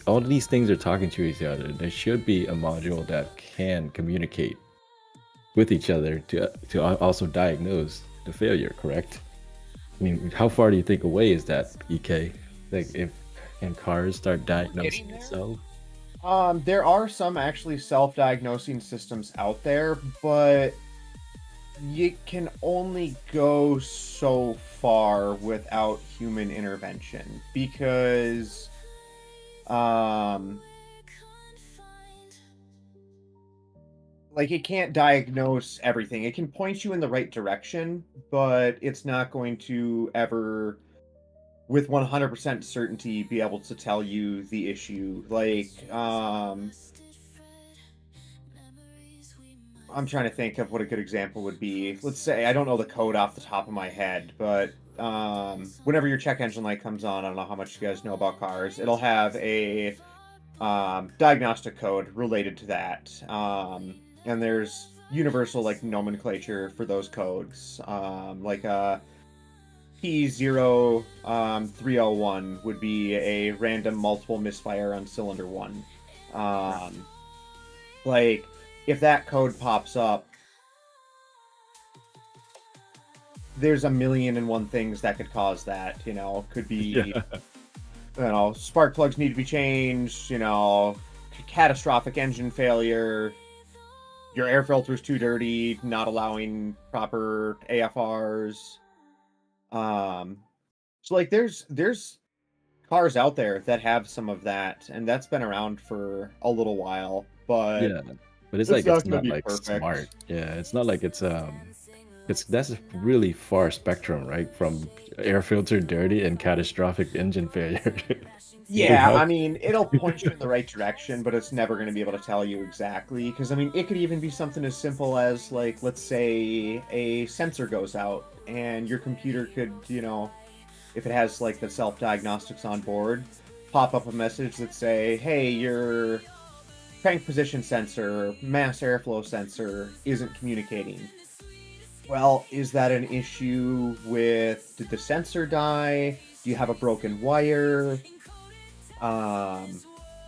all these things are talking to each other, there should be a module that can communicate with each other to also diagnose the failure. Correct? I mean, how far do you think away is that, EK? Like, if can cars start diagnosing there? itself? There are some actually self-diagnosing systems out there, but you can only go so far without human intervention because like it can't diagnose everything. It can point you in the right direction, but it's not going to ever with 100% certainty be able to tell you the issue. Like I'm trying to think of what a good example would be. Let's say I don't know the code off the top of my head, but whenever your check engine light comes on, I don't know how much you guys know about cars. It'll have a diagnostic code related to that, and there's universal like nomenclature for those codes. Like P0301 would be a random multiple misfire on cylinder 1. Like if that code pops up, there's a million and one things that could cause that. Could be spark plugs need to be changed, catastrophic engine failure, your air filter's too dirty, not allowing proper AFRs. So like there's cars out there that have some of that, and that's been around for a little while, but Yeah, but it's it's like not it's gonna not be like perfect. smart. Yeah, it's not like it's that's a really far spectrum, right? From air filter dirty and catastrophic engine failure. Yeah, how- I mean, it'll point you in the right direction, but it's never going to be able to tell you exactly. Because, I mean, it could even be something as simple as, like, let's say a sensor goes out, and your computer could, if it has, like, the self-diagnostics on board, pop up a message that say, hey, your crank position sensor, mass airflow sensor isn't communicating. Well, is that an issue with, did the sensor die? Do you have a broken wire?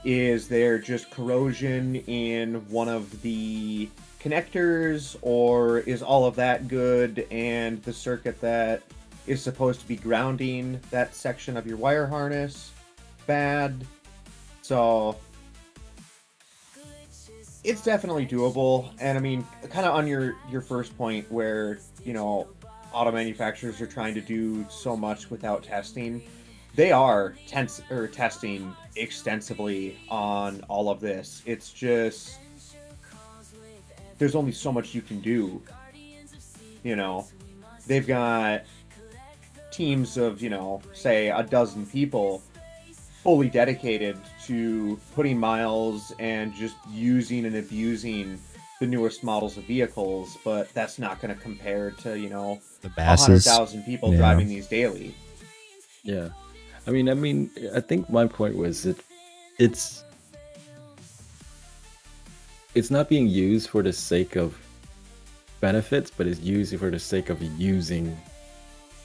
Is there just corrosion in one of the connectors, or is all of that good and the circuit that is supposed to be grounding that section of your wire harness bad? So it's definitely doable. And I mean, kind of on your first point where, auto manufacturers are trying to do so much without testing. They are testing extensively on all of this. It's just there's only so much you can do. They've got teams of, say a dozen people fully dedicated to putting miles and just using and abusing the newest models of vehicles, but that's not going to compare to, The masses. 100,000 people Yeah. driving these daily. Yeah, I mean, I think my point was that it's not being used for the sake of benefits, but it's used for the sake of using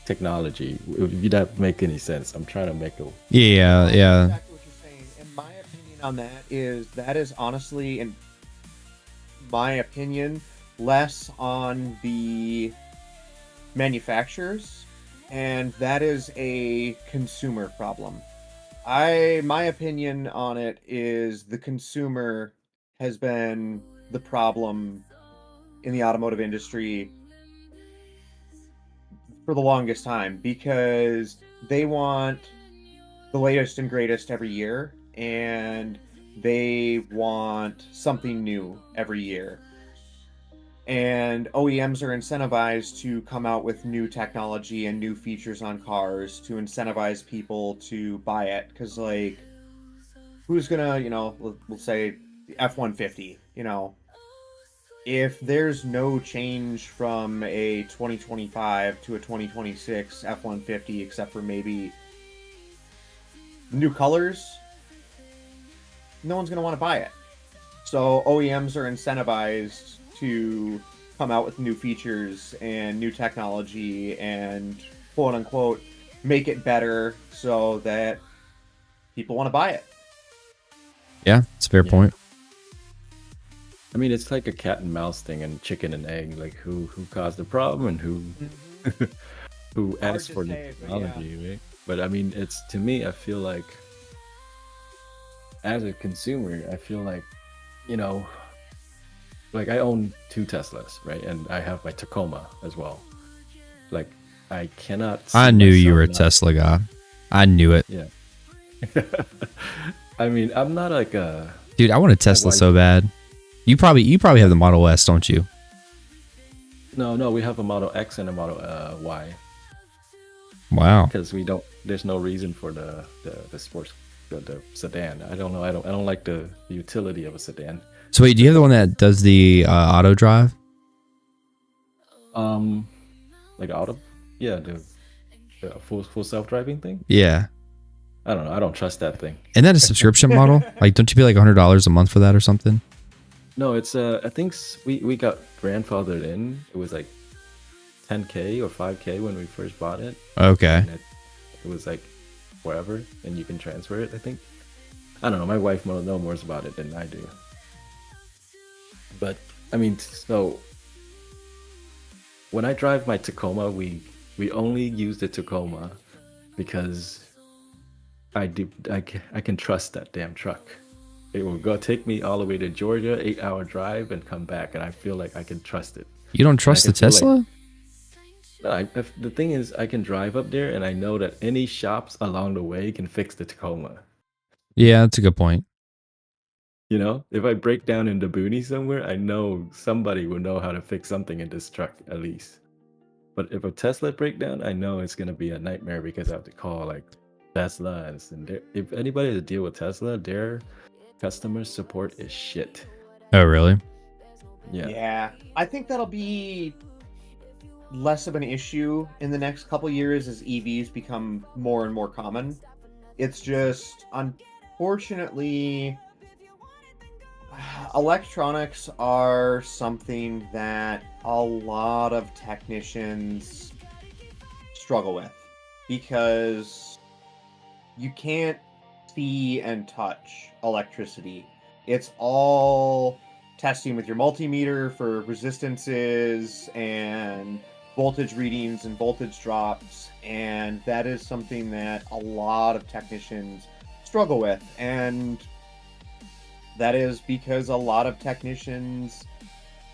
technology. If that make any sense, I'm trying to make a Yeah. Exactly what you're saying. And my opinion on that is honestly, in my opinion, less on the manufacturers, and that is a consumer problem. My opinion on it is the consumer has been the problem in the automotive industry for the longest time, because they want the latest and greatest every year, and they want something new every year. And OEMs are incentivized to come out with new technology and new features on cars to incentivize people to buy it. Because, like, who's gonna, we'll say the F-150, if there's no change from a 2025 to a 2026 F-150, except for maybe new colors, no one's going to want to buy it. So OEMs are incentivized to come out with new features and new technology and, quote unquote, make it better so that people want to buy it. Yeah, it's a fair Yeah. point. I mean, it's like a cat and mouse thing and chicken and egg. Like who caused the problem and who Hard asked to for the say, but yeah. technology, right? But I mean, it's, to me, I feel like as a consumer, I feel like, like I own 2 Teslas, right? And I have my Tacoma as well. Like I cannot. I see knew you were a myself Tesla guy. I knew it. Yeah. I mean, I'm not like a. Dude, I want a Tesla wife- so bad. You probably have the Model S, don't you? No, we have a Model X and a Model Y, Wow. because we don't. There's no reason for the sports, the sedan. I don't know. I don't like the utility of a sedan. So wait, do you have the one that does the auto drive? Like auto, yeah, the full self-driving thing. Yeah. I don't know. I don't trust that thing. Isn't that a subscription model? Like, don't you pay like $100 a month for that or something? No, it's I think we got grandfathered in. It was like 10K or 5K when we first bought it. Okay. And it was like wherever, and you can transfer it, I think. I don't know. My wife knows more about it than I do. But I mean, so when I drive my Tacoma, we only use the Tacoma because I can trust that damn truck. It will go take me all the way to Georgia, 8-hour drive, and come back, and I feel like I can trust it. You don't trust the can feel like- Tesla? No, the thing is, I can drive up there, and I know that any shops along the way can fix the Tacoma. Yeah, that's a good point. If I break down in the boonies somewhere, I know somebody will know how to fix something in this truck at least. But if a Tesla breakdown, I know it's gonna be a nightmare because I have to call like Tesla and if anybody has to deal with Tesla, their customer support is shit. Oh, really? Yeah. Yeah, I think that'll be less of an issue in the next couple years as EVs become more and more common. It's just, unfortunately, electronics are something that a lot of technicians struggle with because you can't see and touch electricity. It's all testing with your multimeter for resistances and voltage readings and voltage drops, and that is something that a lot of technicians struggle with. And that is because a lot of technicians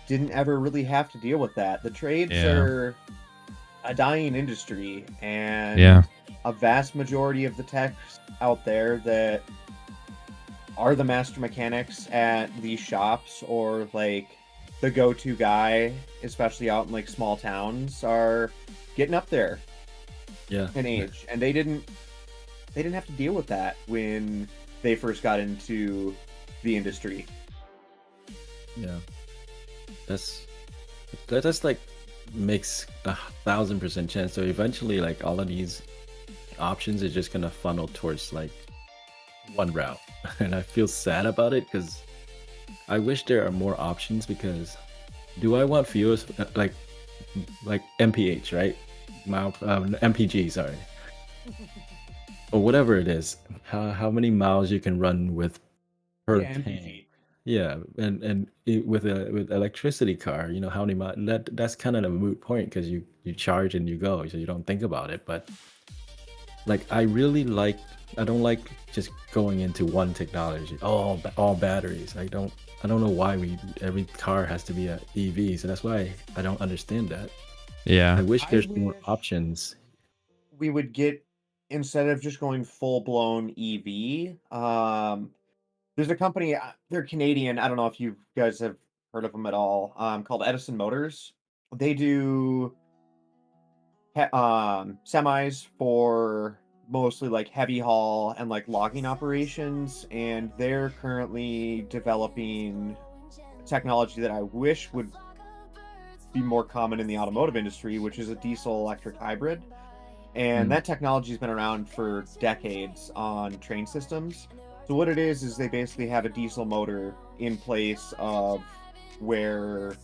didn't ever really have to deal with that. The trades Yeah. are a dying industry, and Yeah. a vast majority of the techs out there that are the master mechanics at these shops or like the go-to guy, especially out in like small towns, are getting up there Yeah. in age, and they didn't have to deal with that when they first got into the industry. Yeah. That's like makes 1,000% chance. So eventually, like all of these options is just gonna funnel towards like one route, and I feel sad about it because I wish there are more options. Because do I want fuels like MPH, right? MPG, sorry, or whatever it is. How many miles you can run with per Yeah, tank? MPG. Yeah, and with electricity car, you know how many miles? That's kind of a moot point because you charge and you go, so you don't think about it. But like I don't like just going into one technology. All batteries. I don't know why every car has to be a EV. So that's why I don't understand that. I Yeah. wish I there's more wish options. we would get, instead of just going full-blown EV, there's a company, they're Canadian. I don't know if you guys have heard of them at all, called Edison Motors. They do semis for mostly like heavy haul and like logging operations, and they're currently developing technology that I wish would be more common in the automotive industry, which is a diesel electric hybrid. And Mm, that technology's been around for decades on train systems. So what it is they basically have a diesel motor in place of where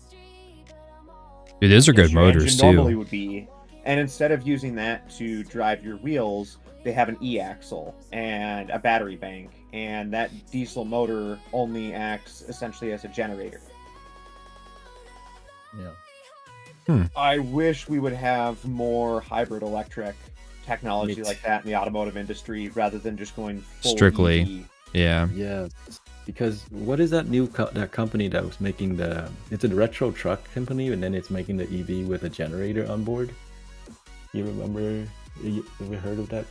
Dude, those I are good guess your engine motors normally too. would be. And instead of using that to drive your wheels, they have an e-axle and a battery bank. And that diesel motor only acts essentially as a generator. yeah. I wish we would have more hybrid electric technology Me like that in the automotive industry rather than just going full Strictly. EV. Yeah. Yes, because what is that that company that was making it's a retro truck company, and then it's making the EV with a generator on board. You remember? You ever heard of that?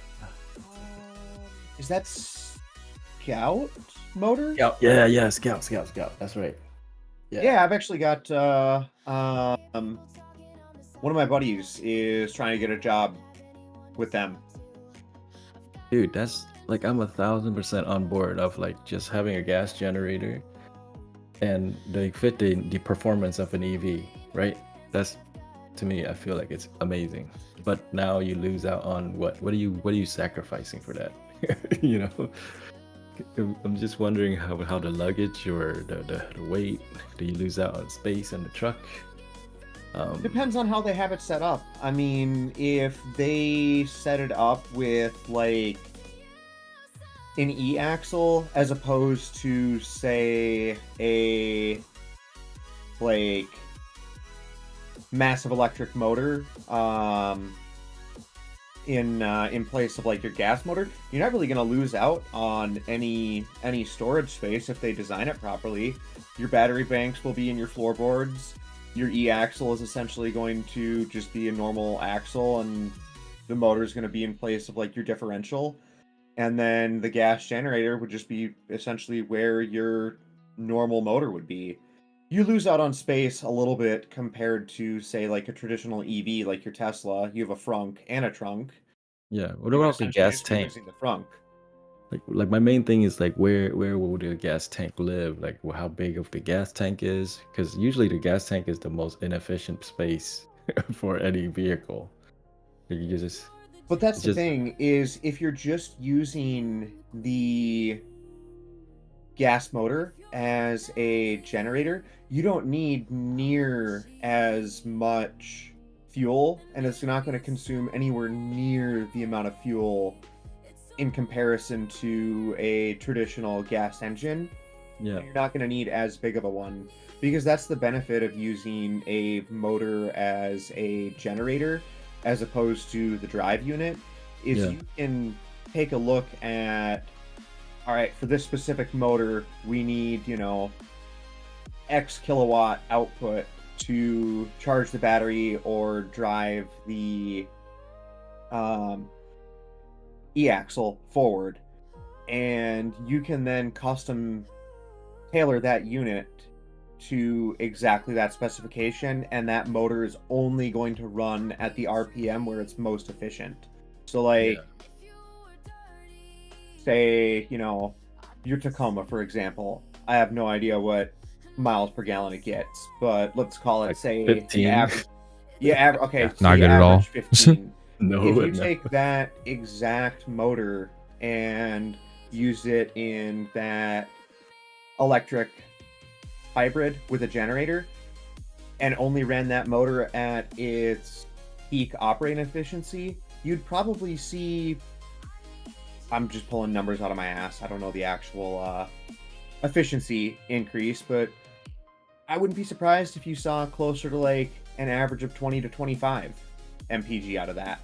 Is that Scout Motors? Scout. Yeah, Scout. That's right. Yeah, I've actually got one of my buddies is trying to get a job with them. Dude, that's like I'm 1,000% on board of like just having a gas generator and they fit the performance of an EV, right? That's to me, I feel like it's amazing. But now you lose out on what are you sacrificing for that? You know? I'm just wondering how the luggage or the weight, do you lose out on space in the truck? Depends on how they have it set up. I mean, if they set it up with like an e-axle as opposed to say a like massive electric motor in place of like your gas motor, you're not really going to lose out on any storage space if they design it properly. Your battery banks will be in your floorboards. Your e-axle is essentially going to just be a normal axle, and the motor is going to be in place of like your differential. And then the gas generator would just be essentially where your normal motor would be. You lose out on space a little bit compared to, say, like a traditional EV like your Tesla. You have a frunk and a trunk. Yeah. What You would about the essentially gas just be tank? losing the frunk. Like my main thing is like where will the gas tank live? Like how big of the gas tank is? Because usually the gas tank is the most inefficient space for any vehicle. Like, you just But that's it's the just thing is if you're just using the gas motor as a generator, you don't need near as much fuel, and it's not going to consume anywhere near the amount of fuel in comparison to a traditional gas engine. yeah. You're not going to need as big of a one because that's the benefit of using a motor as a generator as opposed to the drive unit is Yeah. you can take a look at, all right, for this specific motor we need, X kilowatt output to charge the battery or drive the e-axle forward, and you can then custom tailor that unit to exactly that specification, and that motor is only going to run at the RPM where it's most efficient. So like say, your Tacoma, for example, I have no idea what miles per gallon it gets, but let's call it, Like say, you 15. average. Okay, Yeah, so not you good at all. average 15. No, If you no. take that exact motor and use it in that electric hybrid with a generator and only ran that motor at its peak operating efficiency, you'd probably see, I'm just pulling numbers out of my ass, I don't know the actual efficiency increase, but I wouldn't be surprised if you saw closer to like an average of 20 to 25 mpg out of that.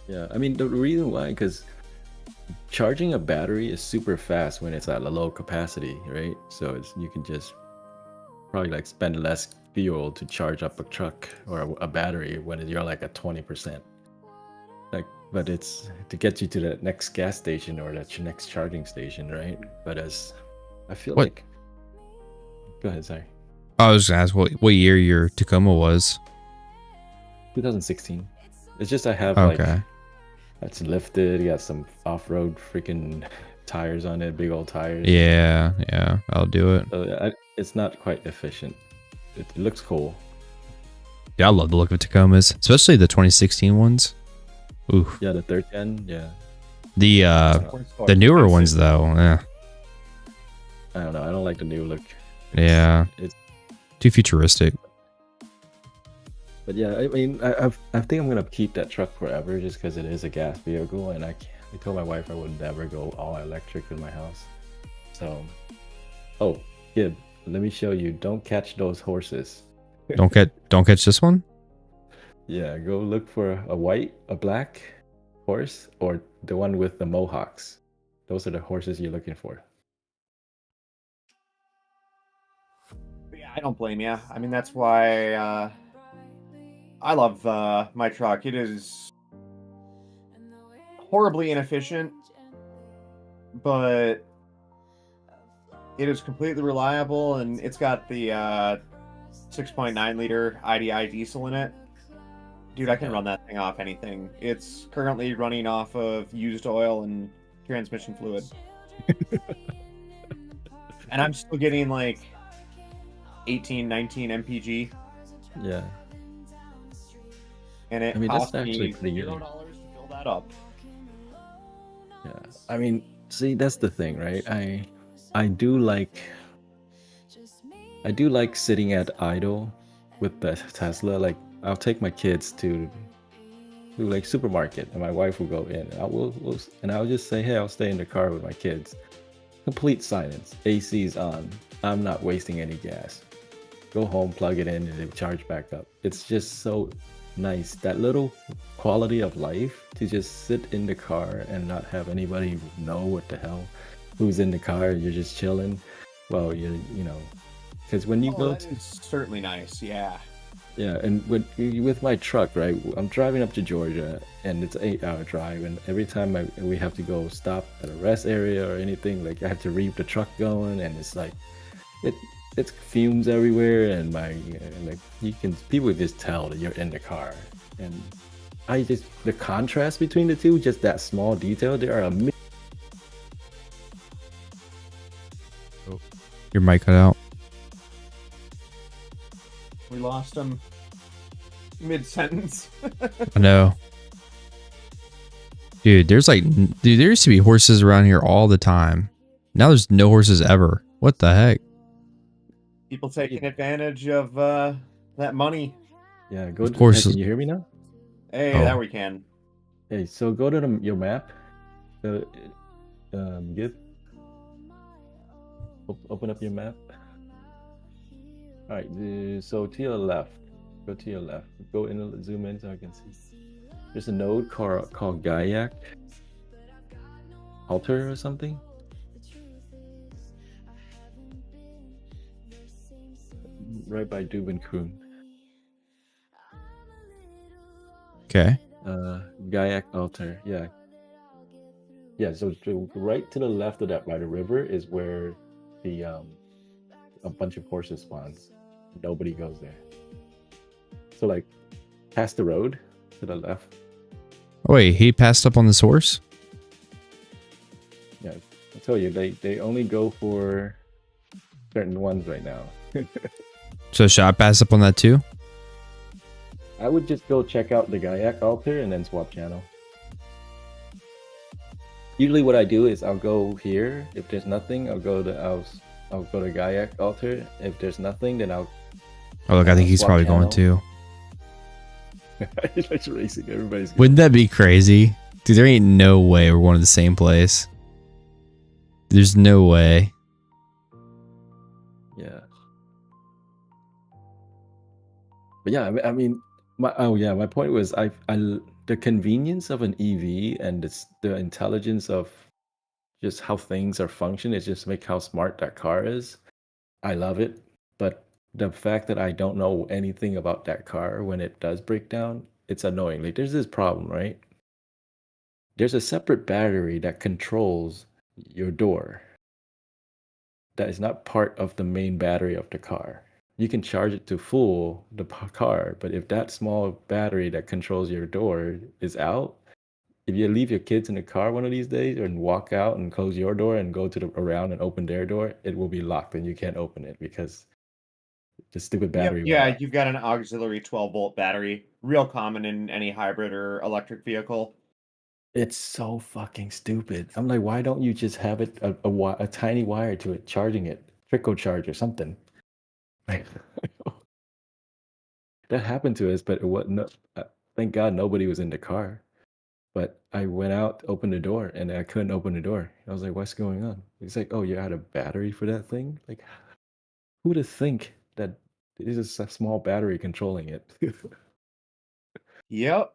Yeah, I mean the reason why, because charging a battery is super fast when it's at a low capacity, right? So you can just probably like spend less fuel to charge up a truck or a battery when you're like at 20%. Like, but it's to get you to the next gas station or that next charging station, right? But I feel What? like, go ahead, sorry. I was gonna ask what year your Tacoma was. 2016. It's just I have like Okay. that's lifted. You got some off-road freaking tires on it, big old tires. Yeah, I'll do it. So it's not quite efficient. It looks cool. Yeah, I love the look of Tacomas, especially the 2016 ones. Ooh, Yeah, the third gen. Yeah, the newer ones though. I don't know. I don't like the new look. Yeah, It's too futuristic. but yeah. I mean, I think I'm gonna keep that truck forever just because it is a gas vehicle, and I told my wife I would never go all electric in my house. So, oh, Gib, let me show you. Don't catch those horses. Don't catch this one. Yeah, go look for a black horse, or the one with the mohawks. Those are the horses you're looking for. Yeah, I don't blame you. I mean, that's why I love my truck. It is horribly inefficient, but it is completely reliable, and it's got the 6.9 liter IDI diesel in it. Dude, I can run that thing off anything. It's currently running off of used oil and transmission fluid. And I'm still getting like 18, 19 mpg. Yeah. And it I mean, that's cost actually me pretty good. $0 to fill that up. Yeah. I mean, see, that's the thing, right? I do like sitting at idle with the Tesla. Like, I'll take my kids to like supermarket, and my wife will go in. And I'll just say, hey, I'll stay in the car with my kids. Complete silence. AC's on. I'm not wasting any gas. Go home, plug it in, and it charge back up. It's just so nice. That little quality of life to just sit in the car and not have anybody know what the hell who's in the car. You're just chilling. Well, you know, because when you go that is certainly nice, yeah. yeah, and with my truck, right? I'm driving up to Georgia, and it's an 8-hour drive, and every time we have to go stop at a rest area or anything, like I have to rev the truck going, and it's like it's fumes everywhere, and like people just tell that you're in the car, and the contrast between the two, just that small detail. There are Your mic cut out. We lost him mid-sentence. I know. Dude, there used to be horses around here all the time. Now there's no horses ever. What the heck? People taking advantage of that money. Yeah, go. Of course. Hey, can you hear me now? Hey, Oh. there we can. Hey, so go to your map. Gib. Open up your map. All right. So to your left. Go to your left. Go in. Zoom in so I can see. There's a node called Gaiac Alter or something. Right by Dubin Kroon. Okay. Gaiac Alter, yeah. Yeah, so right to the left of that by the river is where the a bunch of horses spawns. Nobody goes there. So like past the road to the left. Oh, wait, he passed up on this horse? Yeah. I tell you, they only go for certain ones right now. So should I pass up on that too? I would just go check out the Gaiac Altar and then swap channel. Usually what I do is I'll go here. If there's nothing, I'll go to Gaiac Altar. If there's nothing, then I'll Oh, look, I think he's swap probably going channel. too. It's racing. Everybody's going. Wouldn't that be crazy? Dude, there ain't no way we're going to the same place. There's no way. Yeah. But yeah, I mean, my point was the convenience of an EV and the intelligence of just how things are function. It just make how smart that car is. I love it, but the fact that I don't know anything about that car when it does break down, it's annoying. Like there's this problem, right? There's a separate battery that controls your door. That is not part of the main battery of the car. You can charge it to full the car, but if that small battery that controls your door is out, if you leave your kids in the car one of these days and walk out and close your door and go to around and open their door, it will be locked and you can't open it because the stupid battery went Yeah, out. you've got an auxiliary 12-volt battery. Real common in any hybrid or electric vehicle. It's so fucking stupid. I'm like, why don't you just have it a tiny wire to it, charging it, trickle charge or something? Like, that happened to us, but it wasn't. Thank God nobody was in the car. But I went out, opened the door, and I couldn't open the door. I was like, "What's going on?" He's like, "Oh, you had a battery for that thing." Like, who would think that it is a small battery controlling it? Yep.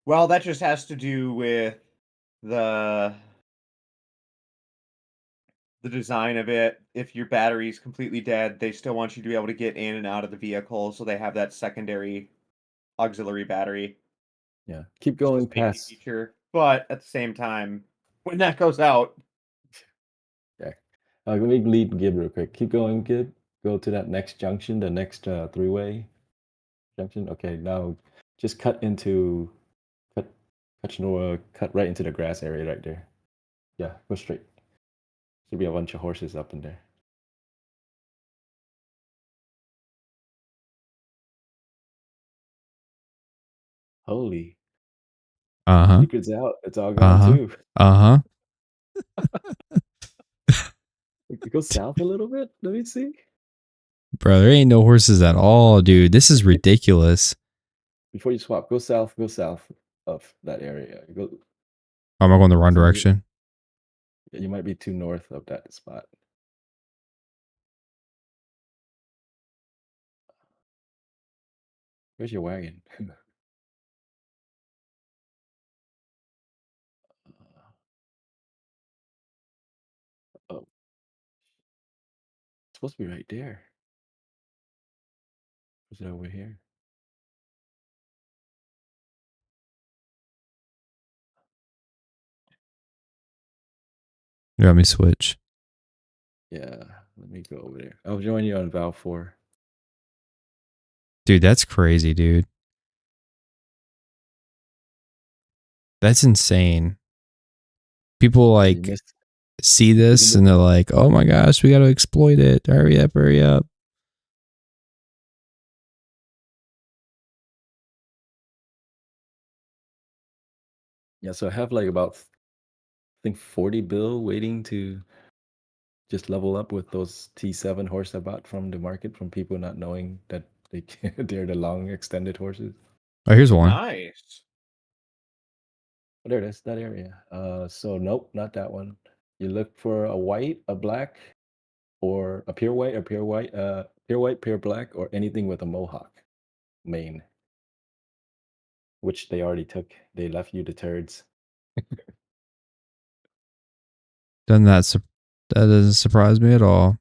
Well, that just has to do with the design of it. If your battery's completely dead, they still want you to be able to get in and out of the vehicle, so they have that secondary auxiliary battery. Yeah, keep It's just going a safety past. feature. But at the same time, when that goes out, Yeah, let me lead Gib real quick. Keep going, Gib. Go to that next junction, the next three-way junction. Okay, now just cut right into the grass area right there. Yeah, go straight. Should be a bunch of horses up in there. Holy, Uh-huh. secret's out. It's all gone Uh-huh. too. Uh-huh. Go south a little bit. Let me see. Bro, there ain't no horses at all, dude. This is ridiculous. Before you swap, go south of that area. Go. Oh, am I going the wrong So direction? you might be too north of that spot. Where's your wagon? Oh, it's supposed to be right there. Is it over here? You want me to switch? Yeah, let me go over there. I'll join you on Val 4. Dude, that's crazy, dude. That's insane. People You like missed. see this and they're like, "Oh my gosh, we got to exploit it! Hurry up, hurry up!" Yeah, so I have like about, I think 40 bill waiting to just level up with those T7 horse I bought from the market from people not knowing that they're the long extended horses. Oh, here's one. Nice. Oh, there it is, that area. So nope, not that one. You look for a white, a black, or a pure white, pure white, pure black, or anything with a mohawk mane, which they already took. They left you the turds. Doesn't that doesn't surprise me at all.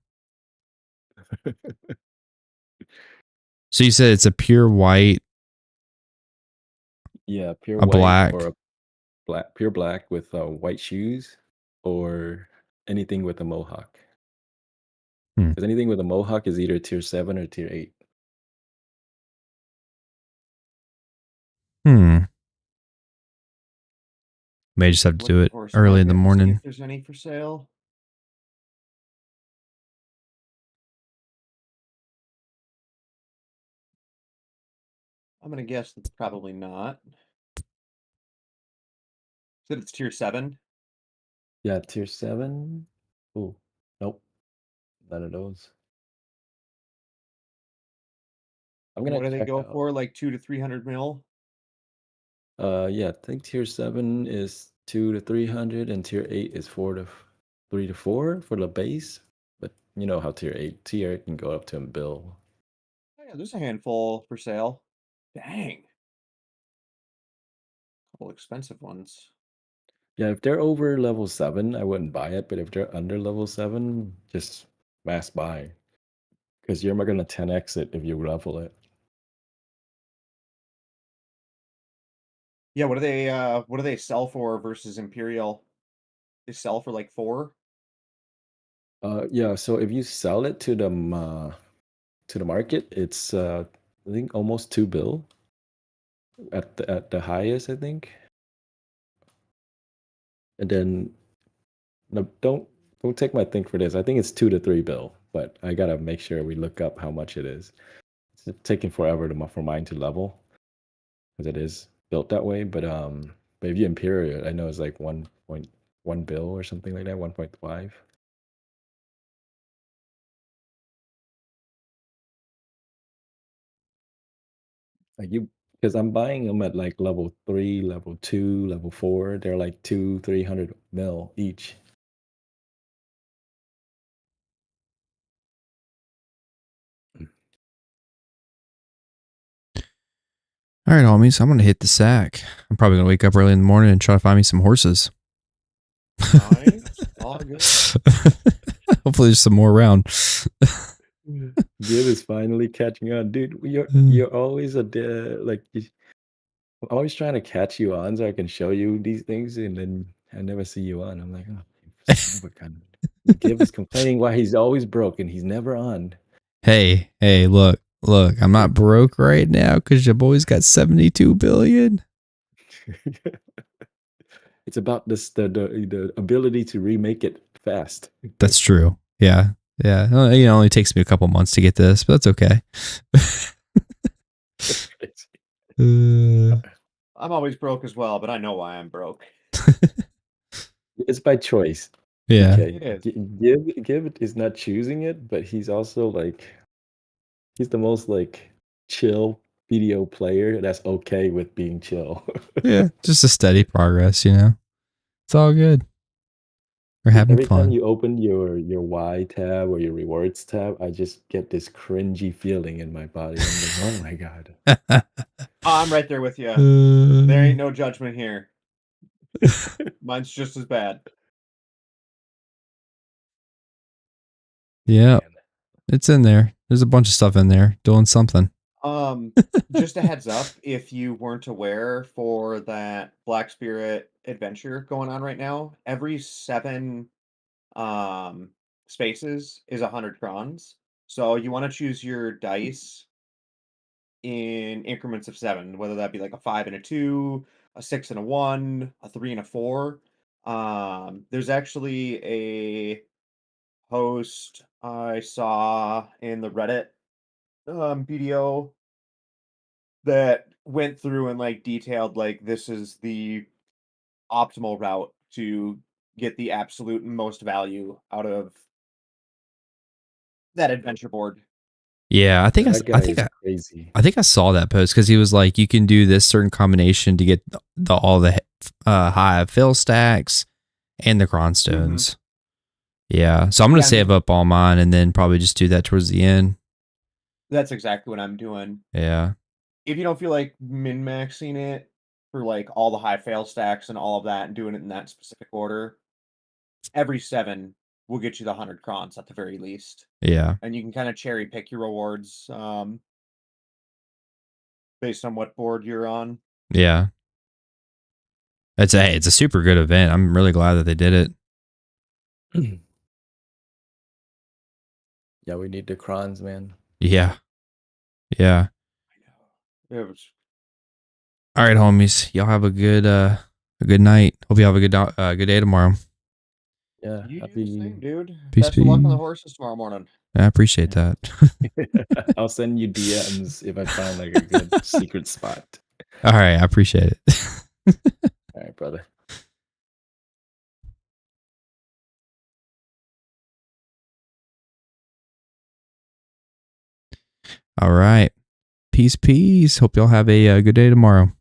So you said it's a pure white, Yeah, pure a white black. or a pure black with white shoes, or anything with a mohawk. Hmm. Because anything with a mohawk is either tier 7 or tier 8. May just have to Look do at it horse early in the market, see morning. if there's any for sale. I'm gonna guess that's probably not. Said it's tier 7. Yeah, tier 7. Oh, nope, none of those. I'm And gonna what do they check go out. for? Like 2 to 300 mil? Yeah, I think tier 7 is 2 to 300, and tier 8 is 3 to 4 for the base. But you know how tier 8 can go up to a bill. Oh, yeah, there's a handful for sale. Dang. Couple expensive ones. Yeah, if they're over level 7, I wouldn't buy it. But if they're under level 7, just mass buy. Because you're not gonna 10x it if you level it. Yeah, what do they sell for versus Imperial? They sell for like 4? Yeah, so if you sell it to the market, it's I think almost 2 bill at the highest, I think. And then no, don't take my thing for this. I think it's 2 to 3 bill, but I gotta make sure we look up how much it is. It's taking forever for mine to level because it is built that way. But if you Imperial, I know it's like 1.1 bill or something like that, 1.5. Like you, because I'm buying them at like level 3, level 2, level 4. They're like 300 mil each. All right, homies, I'm gonna hit the sack. I'm probably gonna wake up early in the morning and try to find me some horses. Nice. All good. Mm. Hopefully, there's some more around. Gib is finally catching on, dude. You're always I'm always trying to catch you on so I can show you these things, and then I never see you on. I'm like, oh, son of a gun. Gib is complaining why he's always broke and he's never on. Hey, look, I'm not broke right now because your boy's got 72 billion. It's about the ability to remake it fast. That's true. Yeah. It only takes me a couple months to get this, but that's okay. I'm always broke as well, but I know why I'm broke. It's by choice. Yeah. Okay. It is. Gib is not choosing it, but he's also he's the most chill BDO player that's okay with being chill. Yeah. Just a steady progress, It's all good. We're having Every time fun. you open your Y tab or your rewards tab, I just get this cringy feeling in my body. I'm like, oh my god. I'm right there with you. There ain't no judgment here. Mine's just as bad. Yeah. Man. It's in there. There's a bunch of stuff in there doing something. Just a heads up, if you weren't aware, for that Black Spirit adventure going on right now, every 7 spaces is 100 crons. So you want to choose your dice in increments of 7, whether that be like a 5 and a 2 a 6 and a 1, a 3 and a 4. There's actually a post I saw in the Reddit BDO that went through and like detailed like this is the optimal route to get the absolute most value out of that adventure board. Yeah, I think Yeah, that guy is crazy. I think I saw that post because he was like, you can do this certain combination to get all the high fill stacks and the cron stones. Yeah, so I'm gonna save up all mine and then probably just do that towards the end. That's exactly what I'm doing. Yeah. If you don't feel like min-maxing it for like all the high fail stacks and all of that and doing it in that specific order, every 7 will get you the 100 crons at the very least. Yeah. And you can kind of cherry pick your rewards based on what board you're on. Yeah. It's a super good event. I'm really glad that they did it. Yeah, we need the crons, man. Yeah. Yeah. It was All right, homies. Y'all have a good night. Hope you have a good day tomorrow. Yeah, you do the happy. same, dude. Peace, Best of luck on the peace. horses tomorrow morning. I appreciate that. I'll send you DMs if I find like a good secret spot. All right, I appreciate it. All right, brother. All right. Peace, peace. Hope y'all have a good day tomorrow.